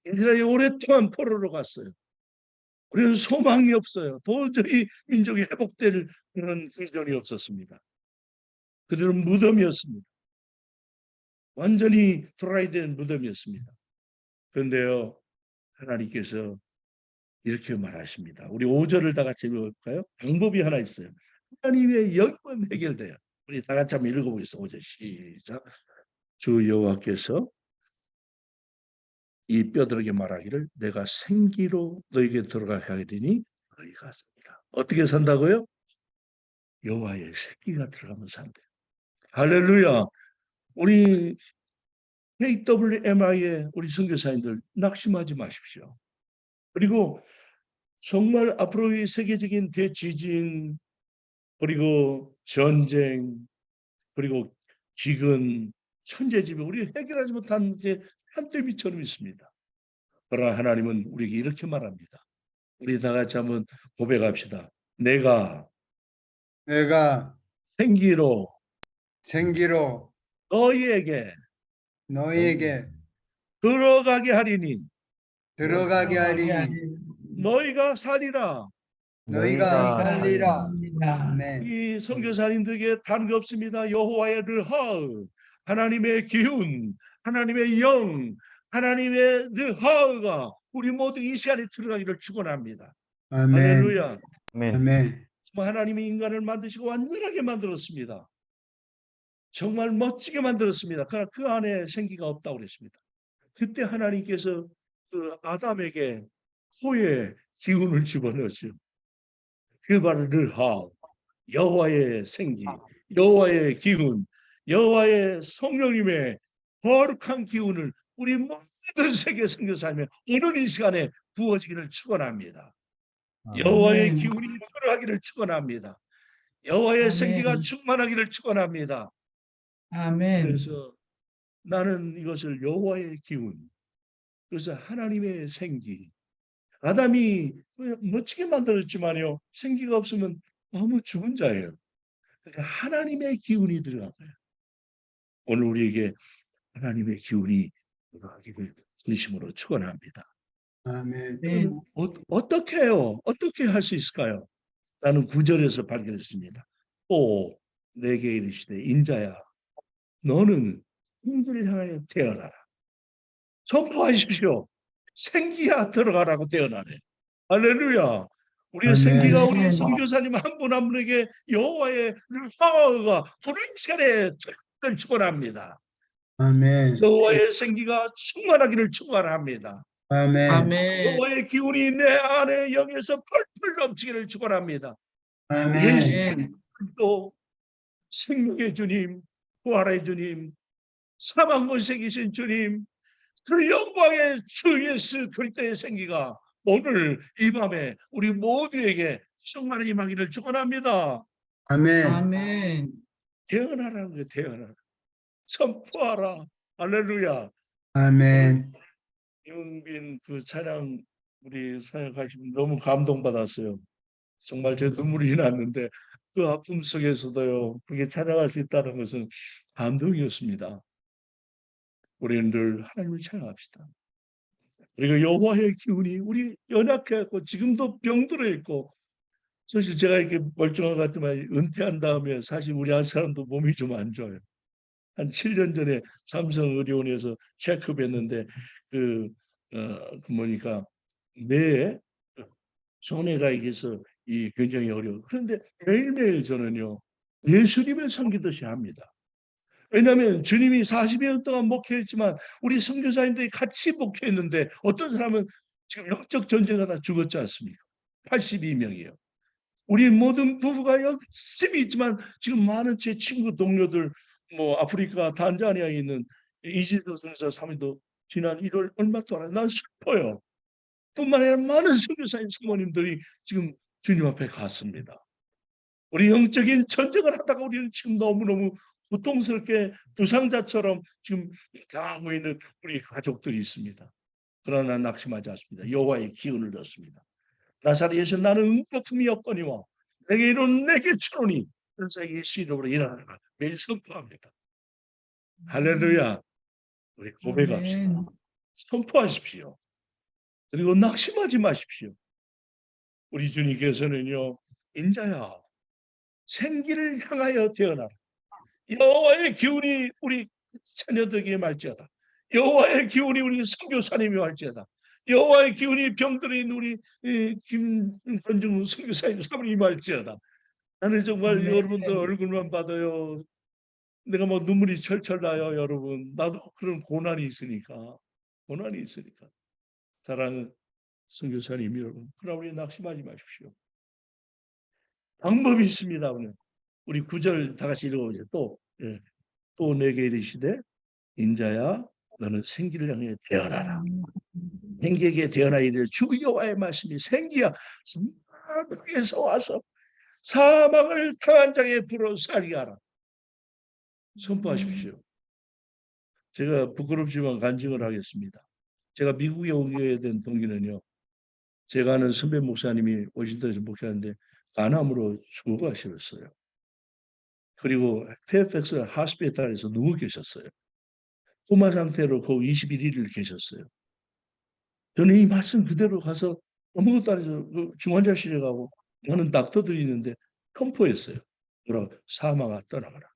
이스라엘이 오랫동안 포로로 갔어요. 우리는 소망이 없어요. 도저히 민족이 회복될 그런 비전이 없었습니다. 그들은 무덤이었습니다. 완전히 드라이된 무덤이었습니다. 그런데요, 하나님께서 이렇게 말하십니다. 우리 5절을 다 같이 읽어볼까요? 방법이 하나 있어요. 하나님의 영은 해결돼요. 우리 다 같이 한번 읽어보겠습니다. 5절 시작. 주 여호와께서 이 뼈들에게 말하기를 내가 생기로 너에게 들어가게 하리니 너희가 삽니다. 어떻게 산다고요? 여호와의 생기가 들어가면 산대요. 할렐루야. 우리 KWMI의 우리 선교사님들 낙심하지 마십시오. 그리고 정말 앞으로 이 세계적인 대지진 그리고 전쟁 그리고 기근 천재지변 우리 해결하지 못한 이제 한때미처럼 있습니다. 그러나 하나님은 우리에게 이렇게 말합니다. 우리 다 같이 한번 고백합시다. 내가 생기로 너희에게 들어가게 하리니 너희가 살리라. 이 선교사님들에게 다른 게 없습니다. 여호와의 르하으, 하나님의 기운, 하나님의 영, 하나님의 르하으가 우리 모두 이 시간에 들어가기를 축원합니다. 할렐루야. 아멘. 하나님이 인간을 만드시고 완전하게 만들었습니다. 정말 멋지게 만들었습니다. 그러나 그 안에 생기가 없다고 그랬습니다. 그때 하나님께서 그 아담에게 코에 기운을 집어넣었죠. 그 바로 르하, 여호와의 생기, 여호와의 기운, 여호와의 성령님의 거룩한 기운을 우리 모든 세계 선교사님의 오늘 이 시간에 부어지기를 축원합니다. 여호와의 아멘. 기운이 들어가기를 축원합니다. 여호와의 생기가 아멘. 충만하기를 축원합니다. 아멘. 그래서 나는 이것을 여호와의 기운, 그래서 하나님의 생기. 아담이 멋지게 만들었지만요, 생기가 없으면 너무 죽은 자예요. 그러니까 하나님의 기운이 들어간 거예요. 오늘 우리에게 하나님의 기운이 들어가기를 진심으로 축원합니다. 아멘. 네. 어떻게 해요? 어떻게 할 수 있을까요? 나는 9절에서 발견했습니다. 또 내게 이르시되 인자야 너는 생기를 향하여 태어나라. 선포하십시오. 생기야 들어가라고 태어나네. 할렐루야. 우리의 아멘. 생기가 우리 아멘. 선교사님 한 분 한 분에게 여호와의 르하가 오늘 시간에 특별 축원합니다. 아멘. 여호와의 생기가 충만하기를 축원합니다. 아멘. 아멘. 여호와의 기운이 내 안에 영에서 펄펄 넘치기를 축원합니다. 예수 아멘. 아멘. 그리스도 생명의 주님, 부활의 주님, 사망 권세이신 주님, 그 영광의 주 예수 그리스도의 생기가 오늘 이 밤에 우리 모두에게 충만히 임하기를 축원합니다. 아멘. 아멘. 태어나라는 거예요. 태어나라. 선포하라. 할렐루야. 아멘. 영빈 그 찬양 우리 사역하시면 너무 감동받았어요. 정말 제 눈물이 났는데 그 아픔 속에서도요. 그게 찬양할 수 있다는 것은 감동이었습니다. 우리는 늘 하나님을 찬양합시다. 그리고 여호와의 기운이 우리 연약해갖고 지금도 병들어 있고 사실 제가 이렇게 멀쩡한 것 같지만 은퇴한 다음에 사실 우리 한 사람도 몸이 좀 안 좋아요. 한 7년 전에 삼성의료원에서 체크했는데 그 뭐니까 뇌에 손해가 있어서 이 굉장히 어려워. 그런데 매일매일 저는요 예수님을 섬기듯이 합니다. 왜냐하면 주님이 40여 년 동안 목회했지만 우리 선교사님들이 같이 목회했는데 어떤 사람은 지금 영적 전쟁하다 죽었지 않습니까? 82명이에요. 우리 모든 부부가 열심히 있지만 지금 많은 제 친구 동료들 뭐 아프리카 단자니아에 있는 이지도 선사 사모님도 지난 1월 얼마 동안 난 슬퍼요. 뿐만 아니라 많은 선교사님 사모님들이 지금 주님 앞에 갔습니다. 우리 영적인 전쟁을 하다가 우리는 지금 너무너무 고통스럽게 부상자처럼 지금 당하고 있는 우리 가족들이 있습니다. 그러나 낙심하지 않습니다. 여호와의 기운을 얻습니다. 나사렛 예수 나는 응답함이 없거니와 내게 이룬 내게 주노니 그래서 예수 이름으로 일어나라 매일 선포합니다. 할렐루야. 우리 고백합시다. 아멘. 선포하십시오. 그리고 낙심하지 마십시오. 우리 주님께서는요 인자야 생기를 향하여 태어나라. 여호와의 기운이 우리 자녀들에게 말지어다. 여호와의 기운이 우리 선교사님이 말지어다. 여호와의 기운이 병들어 있는 우리 김건중 선교사님 사모님이 말지어다. 나는 정말 아멘. 여러분들 얼굴만 봐도요. 내가 뭐 눈물이 철철 나요, 여러분. 나도 그런 고난이 있으니까. 고난이 있으니까. 사랑하는 선교사님 여러분. 그러나 우리 낙심하지 마십시오. 방법이 있습니다, 오늘. 우리 9절 다 같이 읽어보죠. 또 내게 이르시되 인자야 너는 생기를 향해 태어나라. 생기에게 태어나 이르 주 여호와의 말씀이 생기야 사막에서 와서 사망을 당한 자에게 불어 살게 하라. 선포하십시오. 제가 부끄럽지만 간증을 하겠습니다. 제가 미국에 오게 된 동기는요. 제가 아는 선배 목사님이 워싱턴에서 목사인데 간암으로 죽어가셨어요. 그리고 페어팩스 하스피탈에서 누워 계셨어요. 코마 상태로 거기 21일을 계셨어요. 저는 이 말씀 그대로 가서 아무것도 안 해서 중환자실에 가고 많은 닥터들이 있는데 선포했어요. 뭐라고? 사망아 떠나가라.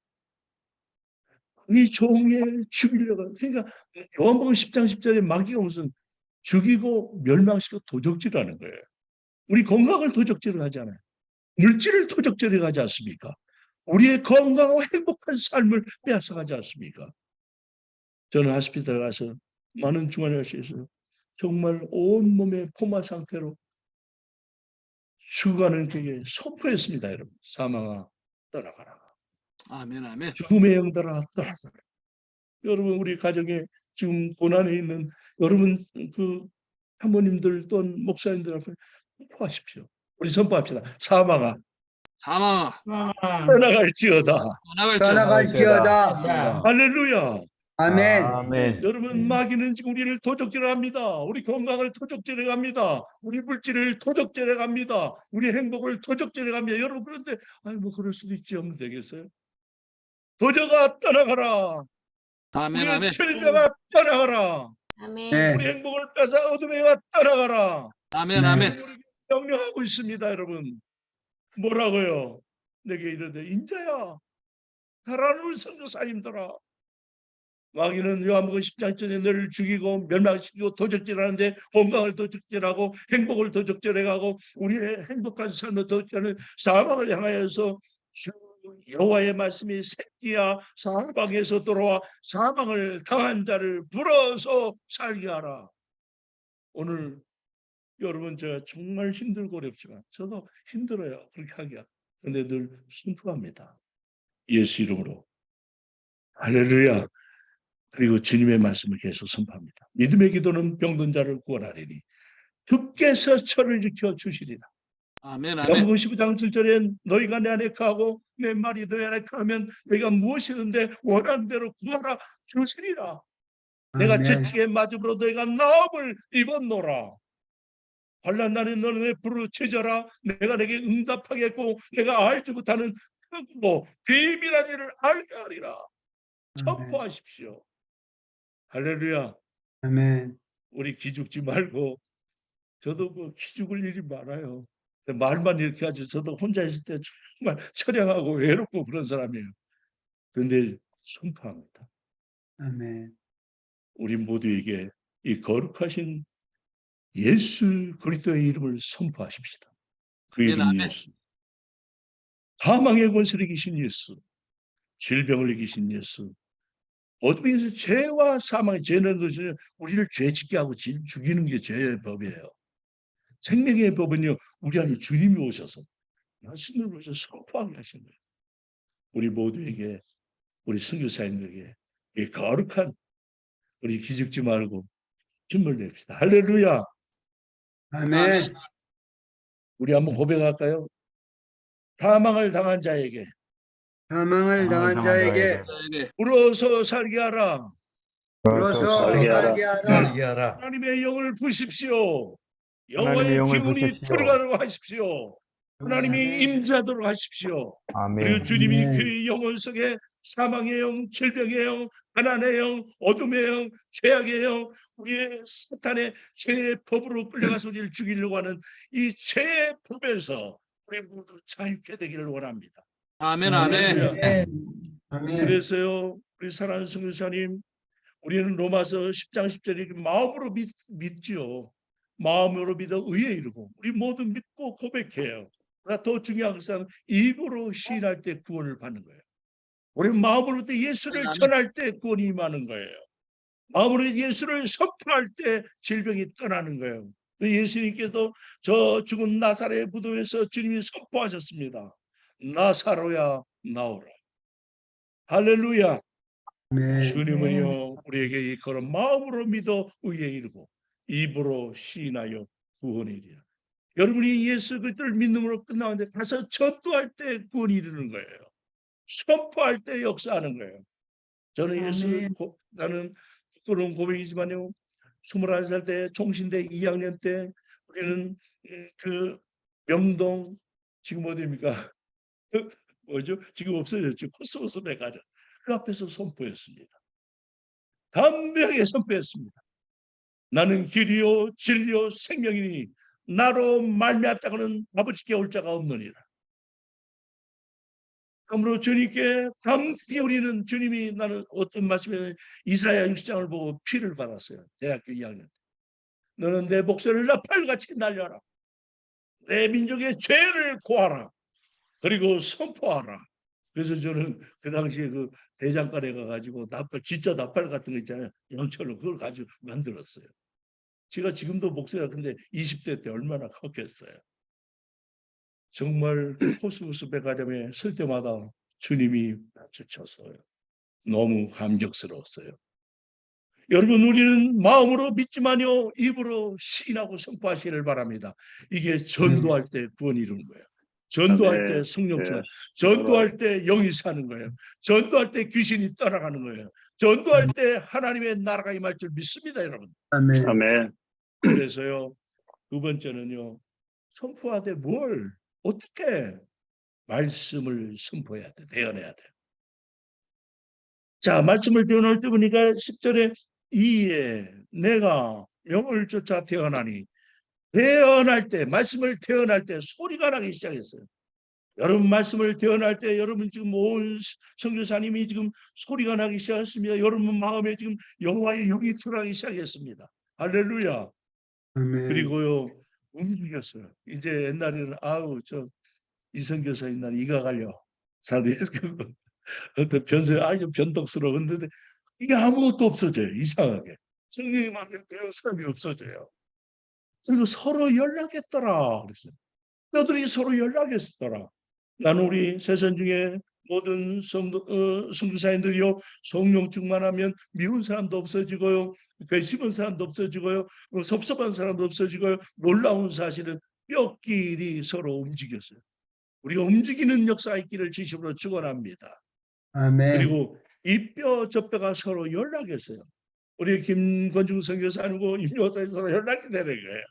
이 종에 죽이려고. 그러니까 요한복음 10장 10절에 마귀가 무슨 죽이고 멸망시키고 도적질하는 거예요. 우리 건강을 도적질을 하잖아요. 물질을 도적질해 가지 않습니까? 우리의 건강하고 행복한 삶을 빼앗아가지 않습니까? 저는 하스피탈 가서 많은 중환자실에서 정말 온몸의 포마 상태로 죽어가는 그에게 선포했습니다. 여러분, 사망아 떠나가라. 아멘, 아멘. 죽음의 영들아 떠나가라. 여러분, 우리 가정에 지금 고난에 있는 여러분 그 사모님들 또는 목사님들 앞에 선포하십시오. 우리 선포합시다. 사망아 사망아, 떠나갈지어다. 떠나갈지어다. 할렐루야. 아멘. 아멘. 여러분, 마귀는 지금 우리를 도적질합니다. 우리 건강을 도적질해갑니다. 우리 물질을 도적질해갑니다. 우리 행복을 도적질해갑니다. 여러분, 그런데 뭐 그럴 수도 있지 하면 되겠어요? 도적아 떠나가라. 아멘, 우리의 아멘. 천대가 떠나가라. 네. 우리 행복을 뺏어 어둠에가 떠나가라. 아멘, 네. 아멘. 우리 명령하고 있습니다. 여러분, 뭐라고요? 내게 이르되 인자야 살아남을 선교사님들아, 마귀는 요한복음 10장 전에 너를 죽이고 멸망시키고 도적질하는데 건강을 도적질하고 행복을 도적질해가고 우리의 행복한 삶을 도적질하는 사망을 향하여서 주 여호와의 말씀이 새끼야 사방에서 돌아와 사망을 당한 자를 불어서 살게 하라. 오늘 여러분, 제가 정말 힘들고 어렵지만 저도 힘들어요. 그렇게 하기가. 그런데 늘 순수합니다. 예수 이름으로. 할렐루야. 그리고 주님의 말씀을 계속 선포합니다. 믿음의 기도는 병든 자를 구원하리니 주께서 저를 일으켜 주시리라. 아멘, 아멘. 요한복음 15장 7절에 너희가 내 안에 거하고 내 말이 너희 안에 거하면 너희가 무엇이든지 원하는 대로 구하라 주시리라. 내가 아멘. 채찍에 맞음으로 너희가 나음을 입었노라. 환난 날에 너는 내 부르짖어라. 내가 내게 응답하겠고 내가 알지 못하는 크고 비밀한 일을 알게 하리라. 선포하십시오. 할렐루야. 아멘. 우리 기죽지 말고, 저도 그 기죽을 일이 많아요. 근데 말만 이렇게 하지 저도 혼자 있을 때 정말 처량하고 외롭고 그런 사람이에요. 그런데 선포합니다. 아멘. 우리 모두에게 이 거룩하신 예수 그리스도의 이름을 선포하십시다. 그 아멘, 이름 아멘. 예수. 사망의 권세를 이기신 예수. 질병을 이기신 예수. 어둠에서 죄와 사망의 죄는 것은 우리를 죄짓게 하고 죽이는 게 죄의 법이에요. 생명의 법은요, 우리 안에 주님이 오셔서 말씀을 오셔서 선포하게 하신 거예요. 우리 모두에게, 우리 선교사님들에게 이 거룩한, 우리 기죽지 말고 힘을 냅시다. 할렐루야. 아멘. 우리 한번 고백할까요? 사망을 당한 자에게 사망을 당한 자에게 저에게 불어서 살게 하라. 불어서 살게 살게 하라. 하나님의 영을 부십시오. 하나님의 영화의 영을 기운이 부으십시오. 들어가도록 하십시오. 하나님이 아멘. 임재하도록 하십시오. 그리고 아멘. 주님이 아멘. 그 영혼 속에 사망의 영, 질병의 영, 가난의 영, 어둠의 영, 죄악의 영, 우리의 사탄의 죄의 법으로 끌려가서 우리를 죽이려고 하는 이 죄의 법에서 우리 모두 자유케 되기를 원합니다. 아멘, 아멘. 할렐루야. 아멘. 그래서요, 우리 사랑하는 성교사님, 우리는 로마서 10장 10절에 마음으로 믿지요. 마음으로 믿어 의에 이르고 우리 모두 믿고 고백해요. 그러나 더 중요한 것은 입으로 시인할 때 구원을 받는 거예요. 우리 마음으로부터 예수를 전할 때 구원이 임하는 거예요. 마음으로 예수를 선포할 때 질병이 떠나는 거예요. 예수님께도 저 죽은 나사렛 무덤에서 주님이 선포하셨습니다. 나사로야 나오라. 할렐루야. 아멘. 주님은요, 우리에게 이 그런 마음으로 믿어 의에 이르고 입으로 시인하여 구원이 이르라. 여러분이 예수 그리스도를 믿음으로 끝나는데 가서 전도할 때 구원이 이르는 거예요. 선포할 때 역사하는 거예요. 저는 예수 나는 부끄러운 고백이지만요, 21살 때 총신대 2학년 때 우리는 그 명동, 지금 어디입니까? 뭐죠? 지금 없어졌죠. 코스모스 백화점 그 앞에서 선포했습니다. 담대하게 선포했습니다. 나는 길이요 진리요 생명이니 나로 말미암자고는 아버지께 올 자가 없느니라. 그러므로 주님께 당시 우리는 주님이 나는 어떤 말씀에 이사야 60장을 보고 피를 받았어요. 대학교 2학년 때. 너는 내 목소리를 나팔같이 날려라. 내 민족의 죄를 고하라. 그리고 선포하라. 그래서 저는 그 당시에 그 대장간에 가가지고 나팔, 진짜 나팔 같은 거 있잖아요. 양철로 그걸 가지고 만들었어요. 제가 지금도 목소리가 근데 20대 때 얼마나 컸겠어요. 정말 코스모스 백화점에 설 때마다 주님이 주쳐서요. 너무 감격스러웠어요. 여러분, 우리는 마음으로 믿지만요, 입으로 시인하고 선포하시기를 바랍니다. 이게 전도할 때 구원이 이루는 거예요. 전도할 때 성령 충만, 전도할 때 영이 사는 거예요. 전도할 때 귀신이 떠나가는 거예요. 전도할 때 하나님의 나라가 임할 줄 믿습니다, 여러분. 아멘. 그래서요, 두 번째는요, 선포하되 뭘, 어떻게 말씀을 선포해야 돼, 대언해야 돼. 자, 말씀을 대언할 때 보니까 10절에 이에 내가 명을 쫓아 태어나니, 대언할 때, 말씀을 대언할 때 소리가 나기 시작했어요. 여러분, 말씀을 대언할 때 여러분 지금 온 선교사님이 지금 소리가 나기 시작했습니다. 여러분 마음에 지금 여호와의 영이 들어가기 시작했습니다. 할렐루야. 아멘. 그리고요, 움직였어요. 이제 옛날에는 아우 저 이선교사 옛날에 이가 갈려 어떤 변세 아주 변덕스러웠는데 이게 아무것도 없어져요. 이상하게 성령님만 배운 사람이 없어져요. 그리고 서로 연락했더라 그랬어요. 너들이 서로 연락했더라. 나는 우리 세상 중에 모든 선교사님들이요, 성령 충만하면 미운 사람도 없어지고요, 괘씸한 사람도 없어지고요, 섭섭한 사람도 없어지고요. 놀라운 사실은 뼈끼리 서로 움직였어요. 우리가 움직이는 역사 있기를 진심으로 축원합니다. 아멘. 그리고 이 뼈 저 뼈가 서로 연락했어요. 우리 김건중 선교사님하고 임요사님 서로 연락이 되는 거예요.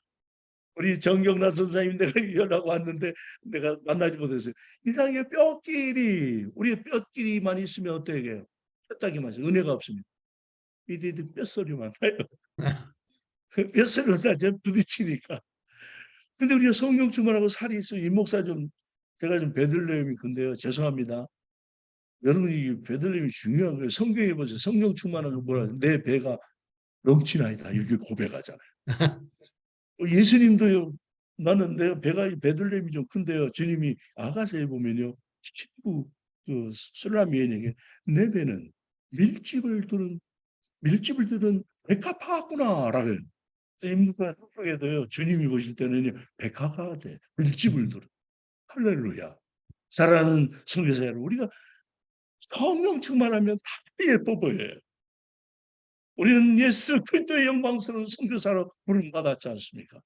우리 정경란 선생님 내가 연락 왔는데 내가 만나지 못했어요. 이상하게 뼈끼리, 우리 뼈끼리만 있으면 어떻게 해요? 뼈다귀만 있어요. 은혜가 없습니다. 이들이 뼛소리만 나요. 뼛소리만 나죠. 부딪히니까. 근데 우리가 성령 충만하고 살이 있어요. 이 목사 좀, 제가 좀 베들레헴이 근데요, 죄송합니다. 여러분이 베들레헴이 중요한 거예요. 성경에 보세요. 성령 충만한 거 뭐라, 내 배가 넘치나이다 이렇게 고백하잖아요. 예수님도요, 나는 내가 배가 베들레헴이 좀 큰데요, 주님이 아가서에 보면요, 친구 그 술라미에게 내 배는 밀집을 들은 백합화구나라고. 인문사 속에도요, 주님이 보실 때는요, 백합화가 돼, 밀집을 들은. 할렐루야. 사랑하는 성교사 여러분, 우리가 성령 충만하면 다 예뻐 보여요. 우리는 예수 그리스도의 영광스러운 선교사로 부름 받았지 않습니까?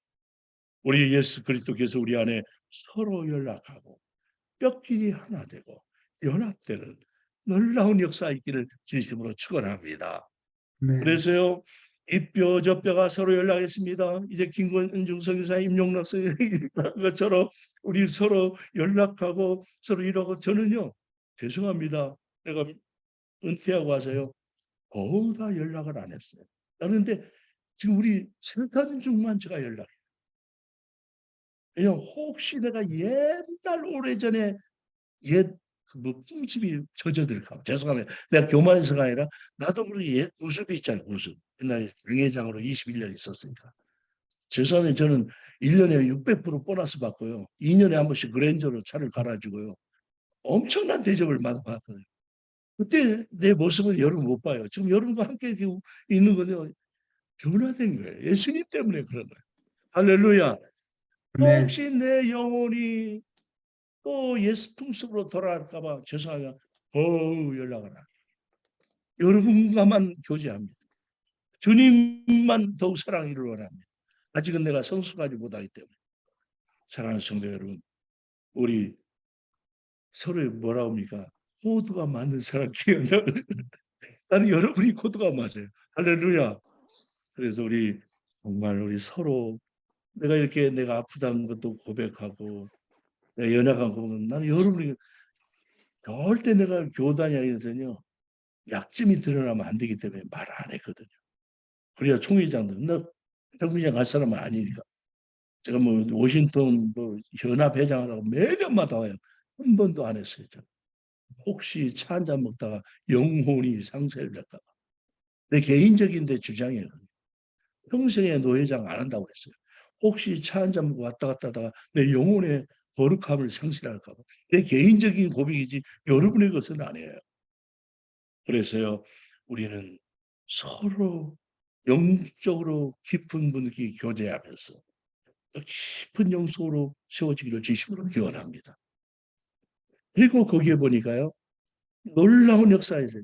우리 예수 그리스도께서 우리 안에 서로 연락하고 뼈끼리 하나 되고 연합되는 놀라운 역사 있기를 진심으로 축원합니다. 아멘. 그래서요, 이 뼈 저 뼈가 서로 연락했습니다. 이제 김건중 선교사, 임용락 선생님 것처럼 우리 서로 연락하고 서로 이러고, 저는요, 죄송합니다. 내가 은퇴하고 와서요, 거의 연락을 안 했어요. 그런데 지금 우리 세탄중만 제가 연락해요. 왜냐면 혹시 내가 옛날 오래전에 뭐 풍습이 젖어들까. 죄송합니다. 내가 교만해서가 아니라 나도 모르게 옛 구습이 있잖아요. 구습. 옛날에 당회장으로 21년 있었으니까. 죄송합니다. 저는 1년에 600% 보너스 받고요, 2년에 한 번씩 그랜저로 차를 갈아주고요, 엄청난 대접을 받았거든요. 그때 내 모습은 여러분 못 봐요. 지금 여러분과 함께 있는 건요, 변화된 거예요. 예수님 때문에 그런 거예요. 할렐루야. 아멘. 혹시 내 영혼이 또 예수 풍습으로 돌아갈까 봐 죄송하면 연락을 안 해요. 여러분과만 교제합니다. 주님만 더욱 사랑을 원합니다. 아직은 내가 성숙하지 못하기 때문에. 사랑하는 성도 여러분, 우리 서로 뭐라 합니까? 코드가 맞는 사람 기억나. 나는 여러분이 코드가 맞아요. 할렐루야. 그래서 우리 정말 우리 서로, 내가 이렇게 내가 아프다는 것도 고백하고 내가 연약한 거 보면, 나는 여러분이 절대 내가 교단이라서요, 약점이 드러나면 안 되기 때문에 말 안 했거든요. 그래야 총회장도, 나 총회장 갈 사람은 아니니까. 제가 뭐 워싱턴 뭐 연합회장을 하고 매년마다 와요. 한 번도 안 했어요. 저는. 혹시 차 한잔 먹다가 영혼이 상처를 받을까 봐. 내 개인적인 내 주장이에요. 평생에 노회장 안 한다고 그랬어요. 혹시 차 한잔 먹고 왔다 갔다 하다가 내 영혼에 거룩함을 상실할까 봐. 내 개인적인 고백이지 여러분의 것은 아니에요. 그래서요, 우리는 서로 영적으로 깊은 분위기 교제하면서 더 깊은 영성으로 세워지기를 진심으로 기원합니다. 그리고 거기에 보니까요, 놀라운 역사에서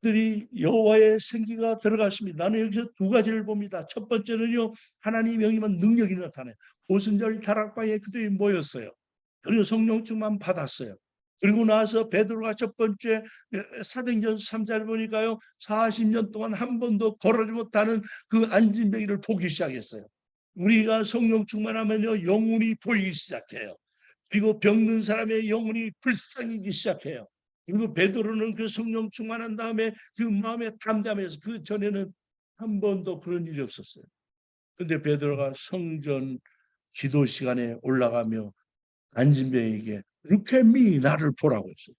들이 여호와의 생기가 들어갔습니다. 나는 여기서 두 가지를 봅니다. 첫 번째는요, 하나님 명이면 능력이 나타나요. 오순절 다락방에 그들이 모였어요. 그리고 성령 충만 받았어요. 그리고 나서 베드로가 첫 번째 사도행전 3장을 보니까요, 40년 동안 한 번도 걸어지 못하는 그 안진뱅이를 보기 시작했어요. 우리가 성령 충만하면요, 영혼이 보이기 시작해요. 그리고 병든 사람의 영혼이 불쌍히기 시작해요. 그리고 베드로는 그 성령 충만한 다음에 그 마음에 담담해서, 그 전에는 한 번도 그런 일이 없었어요. 근데 베드로가 성전 기도 시간에 올라가며 안진뱅에게 Look at me, 나를 보라고 했어요.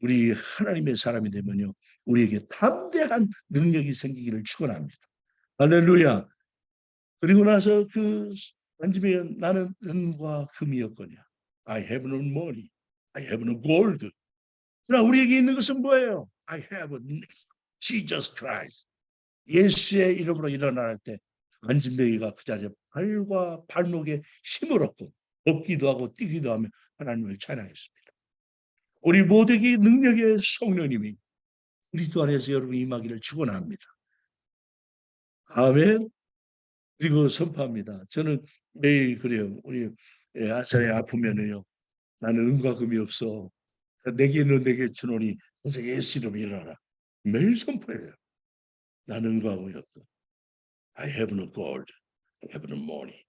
우리 하나님의 사람이 되면요, 우리에게 담대한 능력이 생기기를 축원합니다. 할렐루야. 그리고 나서 그 안진뱅이, 나는 은과 금이었거냐. I have no money. I have no gold. 그러나 우리에게 있는 것은 뭐예요? I have Jesus Christ. 예수의 이름으로 일어날 때 안진뱅이가 그 자리에 발과 발목에 힘을 얻고 걷기도 하고 뛰기도 하며 하나님을 찬양했습니다. 우리 모두에게 능력의 성령님이 그리스도 안에서 여러분 임하기를 축원합니다. 아멘. 그리고 선포합니다. 저는 매일 그래요. 우리 아사에 아프면은요, 나는 은과 금이 없어. 내게는 내게 주노니 그래서 예수 이름으로 일어나라. 매일 선포해요. 나는 은과 금이 없다. I have no gold. I have no money.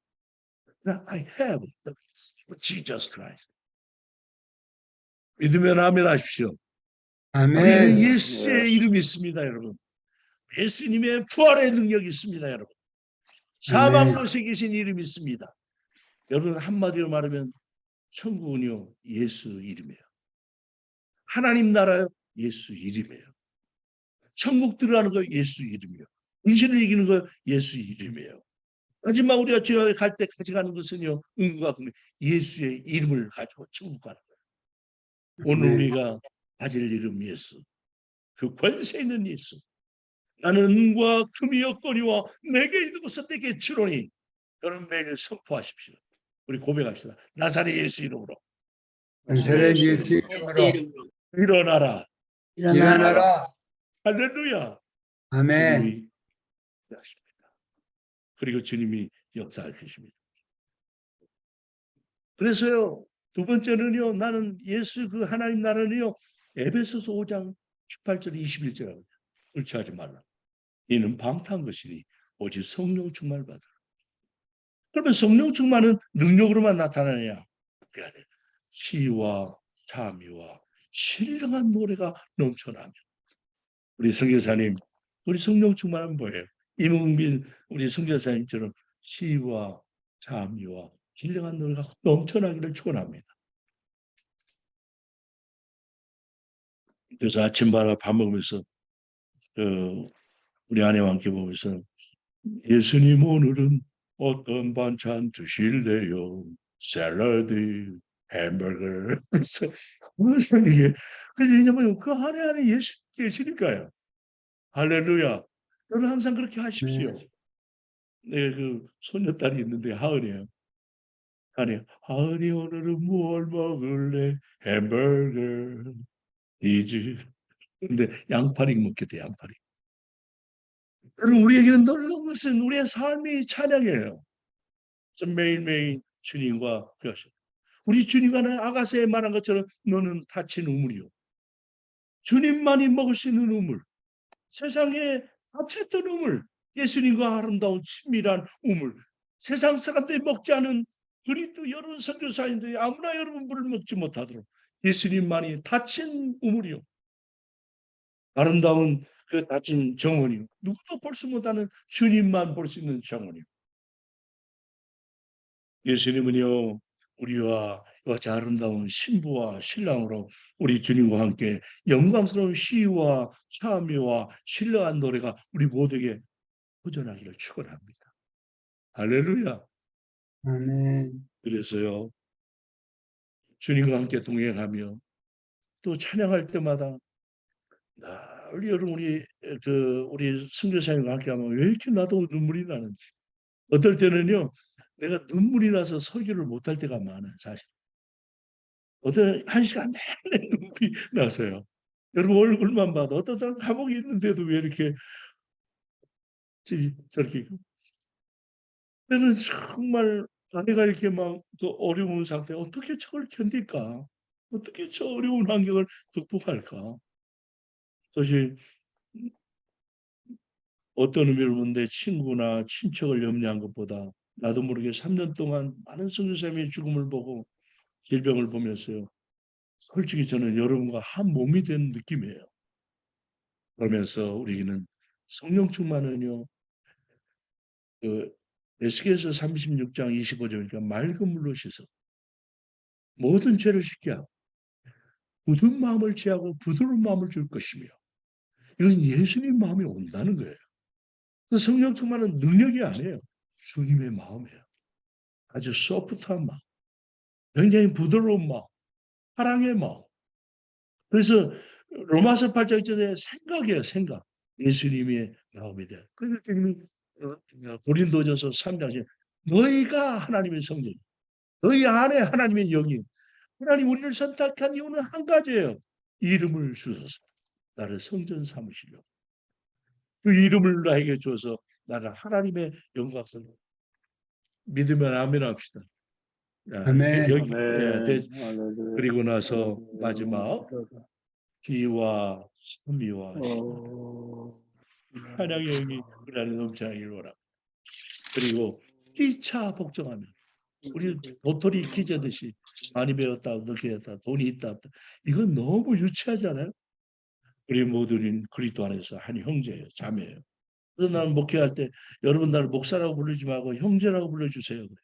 I have the Jesus Christ. 믿으면 아멘 하십시오. 우리는 아멘. 예수의 이름이 있습니다, 여러분. 예수님의 부활의 능력이 있습니다, 여러분. 사망 곳에 계신 이름이 있습니다. 여러분, 한마디로 말하면 천국은요, 예수 이름이에요. 하나님 나라요, 예수 이름이에요. 천국 들어가는 거 예수 이름이에요. 인신을 이기는 거 예수 이름이에요. 하지만 우리가 지옥에 갈 때 가져가는 것은요, 은과 금, 예수의 이름을 가지고 천국 가는 거예요. 오늘 우리가 가질 이름 예수, 그 권세 있는 예수. 나는 은과 금이 없거니와 내게 있는 것은 내게 주노니. 여러분 매일 선포하십시오. 우리 고백합시다. 나사렛 예수 이름으로 나사렛 예수 이름으로 일어나라. 일어나라. 할렐루야. 아멘. 주님이 하십니다. 그리고 주님이 역사할 것입니다. 그래서요, 두 번째는요, 나는 예수 그 하나님 나라는요, 에베소서 5장 18절 21절입니다. 술 취하지 말라. 이는 방탕한 것이니 오직 성령 충만을 받으라. 그러면 성령 충만은 능력으로만 나타나느냐? 그게 아니라 시와 자미와 신령한 노래가 넘쳐나며. 우리 선교사님, 우리 성령 충만은 뭐예요? 이문빈 우리 선교사님처럼 시와 자미와 신령한 노래가 넘쳐나기를 축원합니다. 그래서 아침마다 밥 먹으면서 우리 아내와 함께 보면서 예수님 오늘은 어떤 반찬 드실래요? 샐러드, 햄버거. 그래서 무슨 이게, 그래서 왜냐면 그 안에 예수 계시니까요. 할렐루야. 여러분 항상 그렇게 하십시오. 네, 그 손녀딸이 있는데 하은이에요. 하은이 오늘은 뭘 먹을래? 햄버거. 이지. 근데 양파리 먹겠대, 양파리. 여러분 우리에게는 놀라운 것은 우리의 삶이 찬양이에요. 매일매일 주님과 그러셔. 우리 주님과는 아가서에 말한 것처럼 너는 다친 우물이요. 주님만이 먹을 수 있는 우물. 세상에 다쳤던 우물. 예수님과 아름다운 친밀한 우물. 세상 사람들이 먹지 않은 그리스도 여러분 선교사님들이 아무나 여러분 물을 먹지 못하도록 예수님만이 다친 우물이요. 아름다운 그 다친 정원이요. 누구도 볼 수 못하는 주님만 볼 수 있는 정원이요. 예수님은요, 우리와 이같이 아름다운 신부와 신랑으로 우리 주님과 함께 영광스러운 시와 참여와 신령한 노래가 우리 모두에게 호전하기를 축원합니다. 할렐루야. 아멘. 그래서요, 주님과 함께 동행하며 또 찬양할 때마다 우리 여러분 우리 선교사님과 함께하면 왜 이렇게 나도 눈물이 나는지. 어떨 때는요 내가 눈물이 나서 설교를 못할 때가 많아요 사실. 어떤 한 시간 내내 눈물이 나서요. 여러분 얼굴만 봐도 어떤 사람 감옥에 있는데도 왜 이렇게 저렇게. 때는 정말 아내가 이렇게 막 그 어려운 상태 어떻게 저걸 견딜까? 어떻게 저 어려운 환경을 극복할까? 사실 어떤 의미로 보면 내 친구나 친척을 염려한 것보다 나도 모르게 3년 동안 많은 선교사님의 죽음을 보고 질병을 보면서요. 솔직히 저는 여러분과 한 몸이 된 느낌이에요. 그러면서 우리는 성령 충만은요. 그 에스겔서 36장 25절이니까 맑은 물로 씻어 모든 죄를 씻게 하고 굳은 마음을 취하고 부드러운 마음을 줄 것이며 이건 예수님 마음이 온다는 거예요. 그 성령 충만은 능력이 아니에요. 주님의 마음이에요. 아주 소프트한 마음, 굉장히 부드러운 마음, 사랑의 마음. 그래서 로마서 8장 1절에 생각이에요. 생각. 예수님의 마음에 대한. 그래서 고린도전서 3장 10절 너희가 하나님의 성전, 너희 안에 하나님의 영이 하나님 우리를 선택한 이유는 한 가지예요. 이름을 주소서. 나를 성전 삼으시려고. 그 이름을 나에게 줘서 나를 하나님의 영광스러운 믿으면 아멘 합시다. 아멘. 그리고 나서 마지막 기와 선미와 찬양의 영이 우리 안에 넘쳐나기를 원합니다. 그리고 끼차 복종하면 우리 도토리 키재듯이 많이 배웠다 늦게 했다 돈이 있다 없다 이건 너무 유치하잖아요. 우리 모두는 그리스도 안에서 한 형제예요. 자매예요. 그래서 나는 목회할 때 여러분 나를 목사라고 부르지 말고 형제라고 불러주세요. 그래.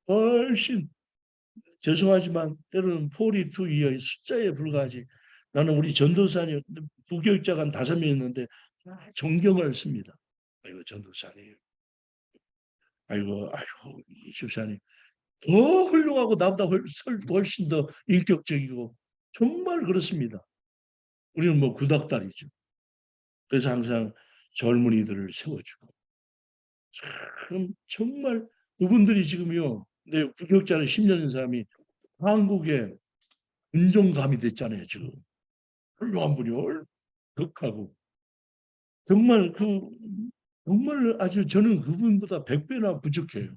훨씬 죄송하지만 때로는 42 이하의 숫자에 불과하지. 나는 우리 전도사님 부교육자가 한 5명 있는데 존경을 씁니다. 아이고 전도사님. 아이고 이 집사님. 더 훌륭하고 나보다 훨씬 더 인격적이고 정말 그렇습니다. 우리는 뭐 구닥다리죠. 그래서 항상 젊은이들을 세워주고 참 정말 그분들이 지금요 내 부교육자를 10년 된 사람이 한국에 군종감이 됐잖아요. 지금 훌륭한 분이 극하고 정말 정말 아주 저는 그분보다 100배나 부족해요.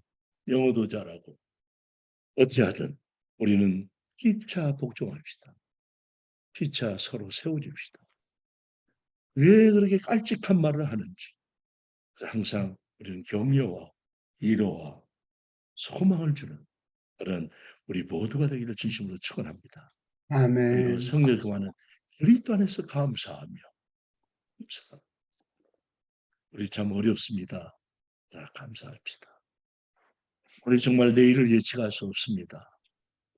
영어도 잘하고 어찌하든 우리는 피차 복종합시다. 피차 서로 세워줍시다. 왜 그렇게 깔찍한 말을 하는지 항상 우리는 격려와 위로와 소망을 주는 그런 우리 모두가 되기를 진심으로 축원합니다. 그리고 아멘. 성령 그만은 그리스도 안에서 감사하며 우리 참 어렵습니다. 다 감사합시다. 우리 정말 내일을 예측할 수 없습니다.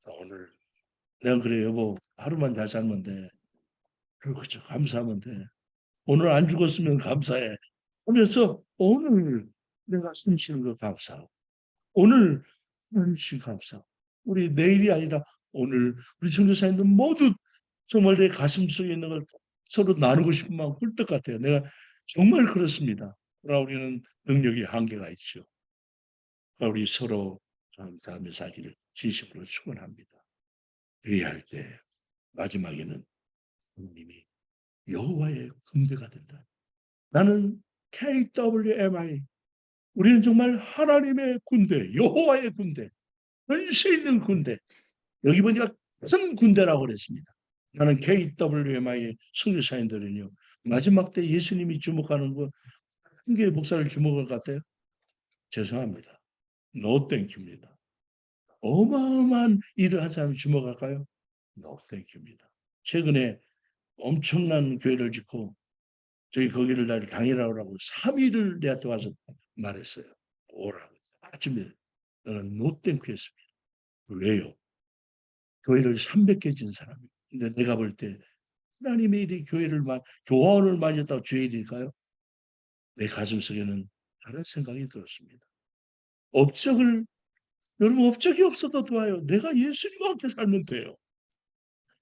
오늘 내가 그래 여보 하루만 잘 살면 돼. 그렇죠. 감사하면 돼. 오늘 안 죽었으면 감사해. 하면서 오늘 내가 숨 쉬는 거 감사하고 오늘 하나님 감사하고 우리 내일이 아니라 오늘 우리 선교사님들 모두 정말 내 가슴 속에 있는 걸 서로 나누고 싶은 마음 꿀떡 같아요. 내가 정말 그렇습니다. 그러나 우리는 능력이 한계가 있죠. 우리 서로 감사하며 살기를 진심으로 축원합니다. 그리할 때 마지막에는 하나님이 여호와의 군대가 된다. 나는 KWMI 우리는 정말 하나님의 군대, 여호와의 군대, 권세 있는 군대. 여기 보니까 큰 군대라고 그랬습니다. 나는 KWMI의 선교사님들은요. 마지막 때 예수님이 주목하는 거 한 개의 목사를 주목할 것 같아요? 죄송합니다. No 땡큐입니다. 어마어마한 일을 한 사람이 주목할까요? No 땡큐입니다. 최근에 엄청난 교회를 짓고 저희 거기를 날 당이라고 하고 3일을 내한테 와서 말했어요. 오라고. 아침에 너는 no 땡큐 했습니다. 왜요? 교회를 300개 진 사람이에요. 근데 내가 볼 때 하나님의 일이 교화원을 맞았다고 주의 일일까요? 내 가슴속에는 다른 생각이 들었습니다. 업적을 여러분 업적이 없어도 좋아요. 내가 예수님과 함께 살면 돼요.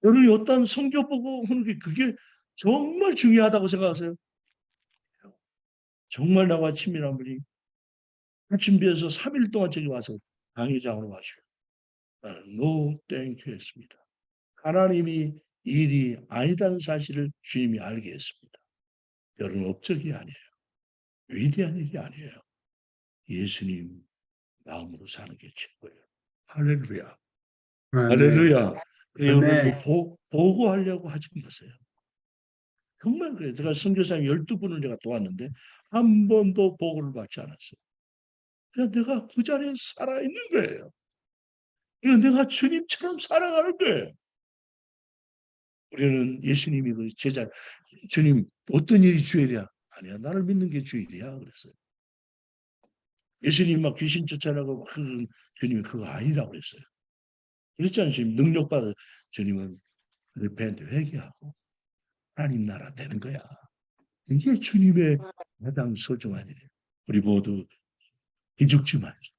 여러분이 어떤 성경 보고 하는 게 그게 정말 중요하다고 생각하세요? 정말 나와 친밀한 분이 준비해서 3일 동안 저기 와서 강의장으로 와주고 노 땡큐 했습니다. 하나님이 일이 아니다는 사실을 주님이 알게 했습니다. 여러분 업적이 아니에요. 위대한 일이 아니에요. 예수님 마음으로 사는 게 최고예요. 할렐루야. 할렐루야. 여러분 보고하려고 하지 마세요. 정말 그래요. 제가 선교사님 12분을 제가 도왔는데 한 번도 보고를 받지 않았어요. 그냥 내가 그 자리에 살아있는 거예요. 이거 내가 주님처럼 살아가는 거예요. 우리는 예수님이 그 제자, 주님 어떤 일이 주일이야? 아니야, 나를 믿는 게 주일이야. 그랬어요. 예수님 막 귀신 쫓아나고 주님이 그거 아니라고 그랬어요. 그랬잖아요. 주님 능력받아 주님은 repent 회개하고 하나님 나라 되는 거야. 이게 주님의 가장 소중한 일이에요. 우리 모두 기죽지 마시고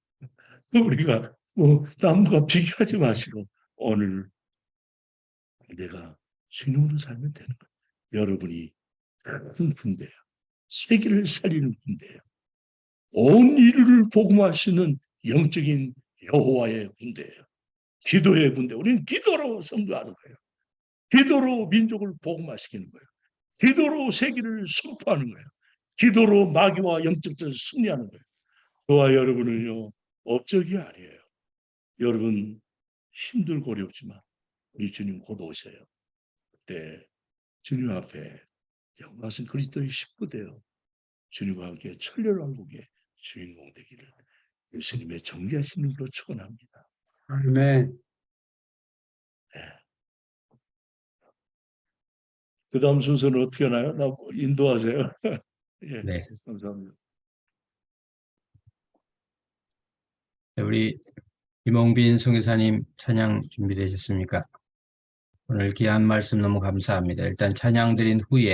우리가 뭐 남과 비교하지 마시고 오늘 내가 주님으로 살면 되는 거예요. 여러분이 큰 군대예요. 세계를 살리는 군대예요. 온 인류를 복음하시는 영적인 여호와의 군대예요. 기도의 군대. 우리는 기도로 선교하는 거예요. 기도로 민족을 복음화시키는 거예요. 기도로 세계를 선포하는 거예요. 기도로 마귀와 영적으로 승리하는 거예요. 저와 여러분은요, 업적이 아니에요. 여러분 힘들고 어렵지만 우리 주님 곧 오세요. 그때 주님 앞에 영광스러운 그리스도의 식구되어 주님과 함께 천년왕국의 주인공 되기를 예수님의 정리하신 이름으로 축원합니다. 아멘. 그 다음 순서는 어떻게 하나요? 나 인도하세요. 예, 네. 감사합니다. 우리 이몽빈 선교사님 찬양 준비되셨습니까? 오늘 귀한 말씀 너무 감사합니다. 일단 찬양 드린 후에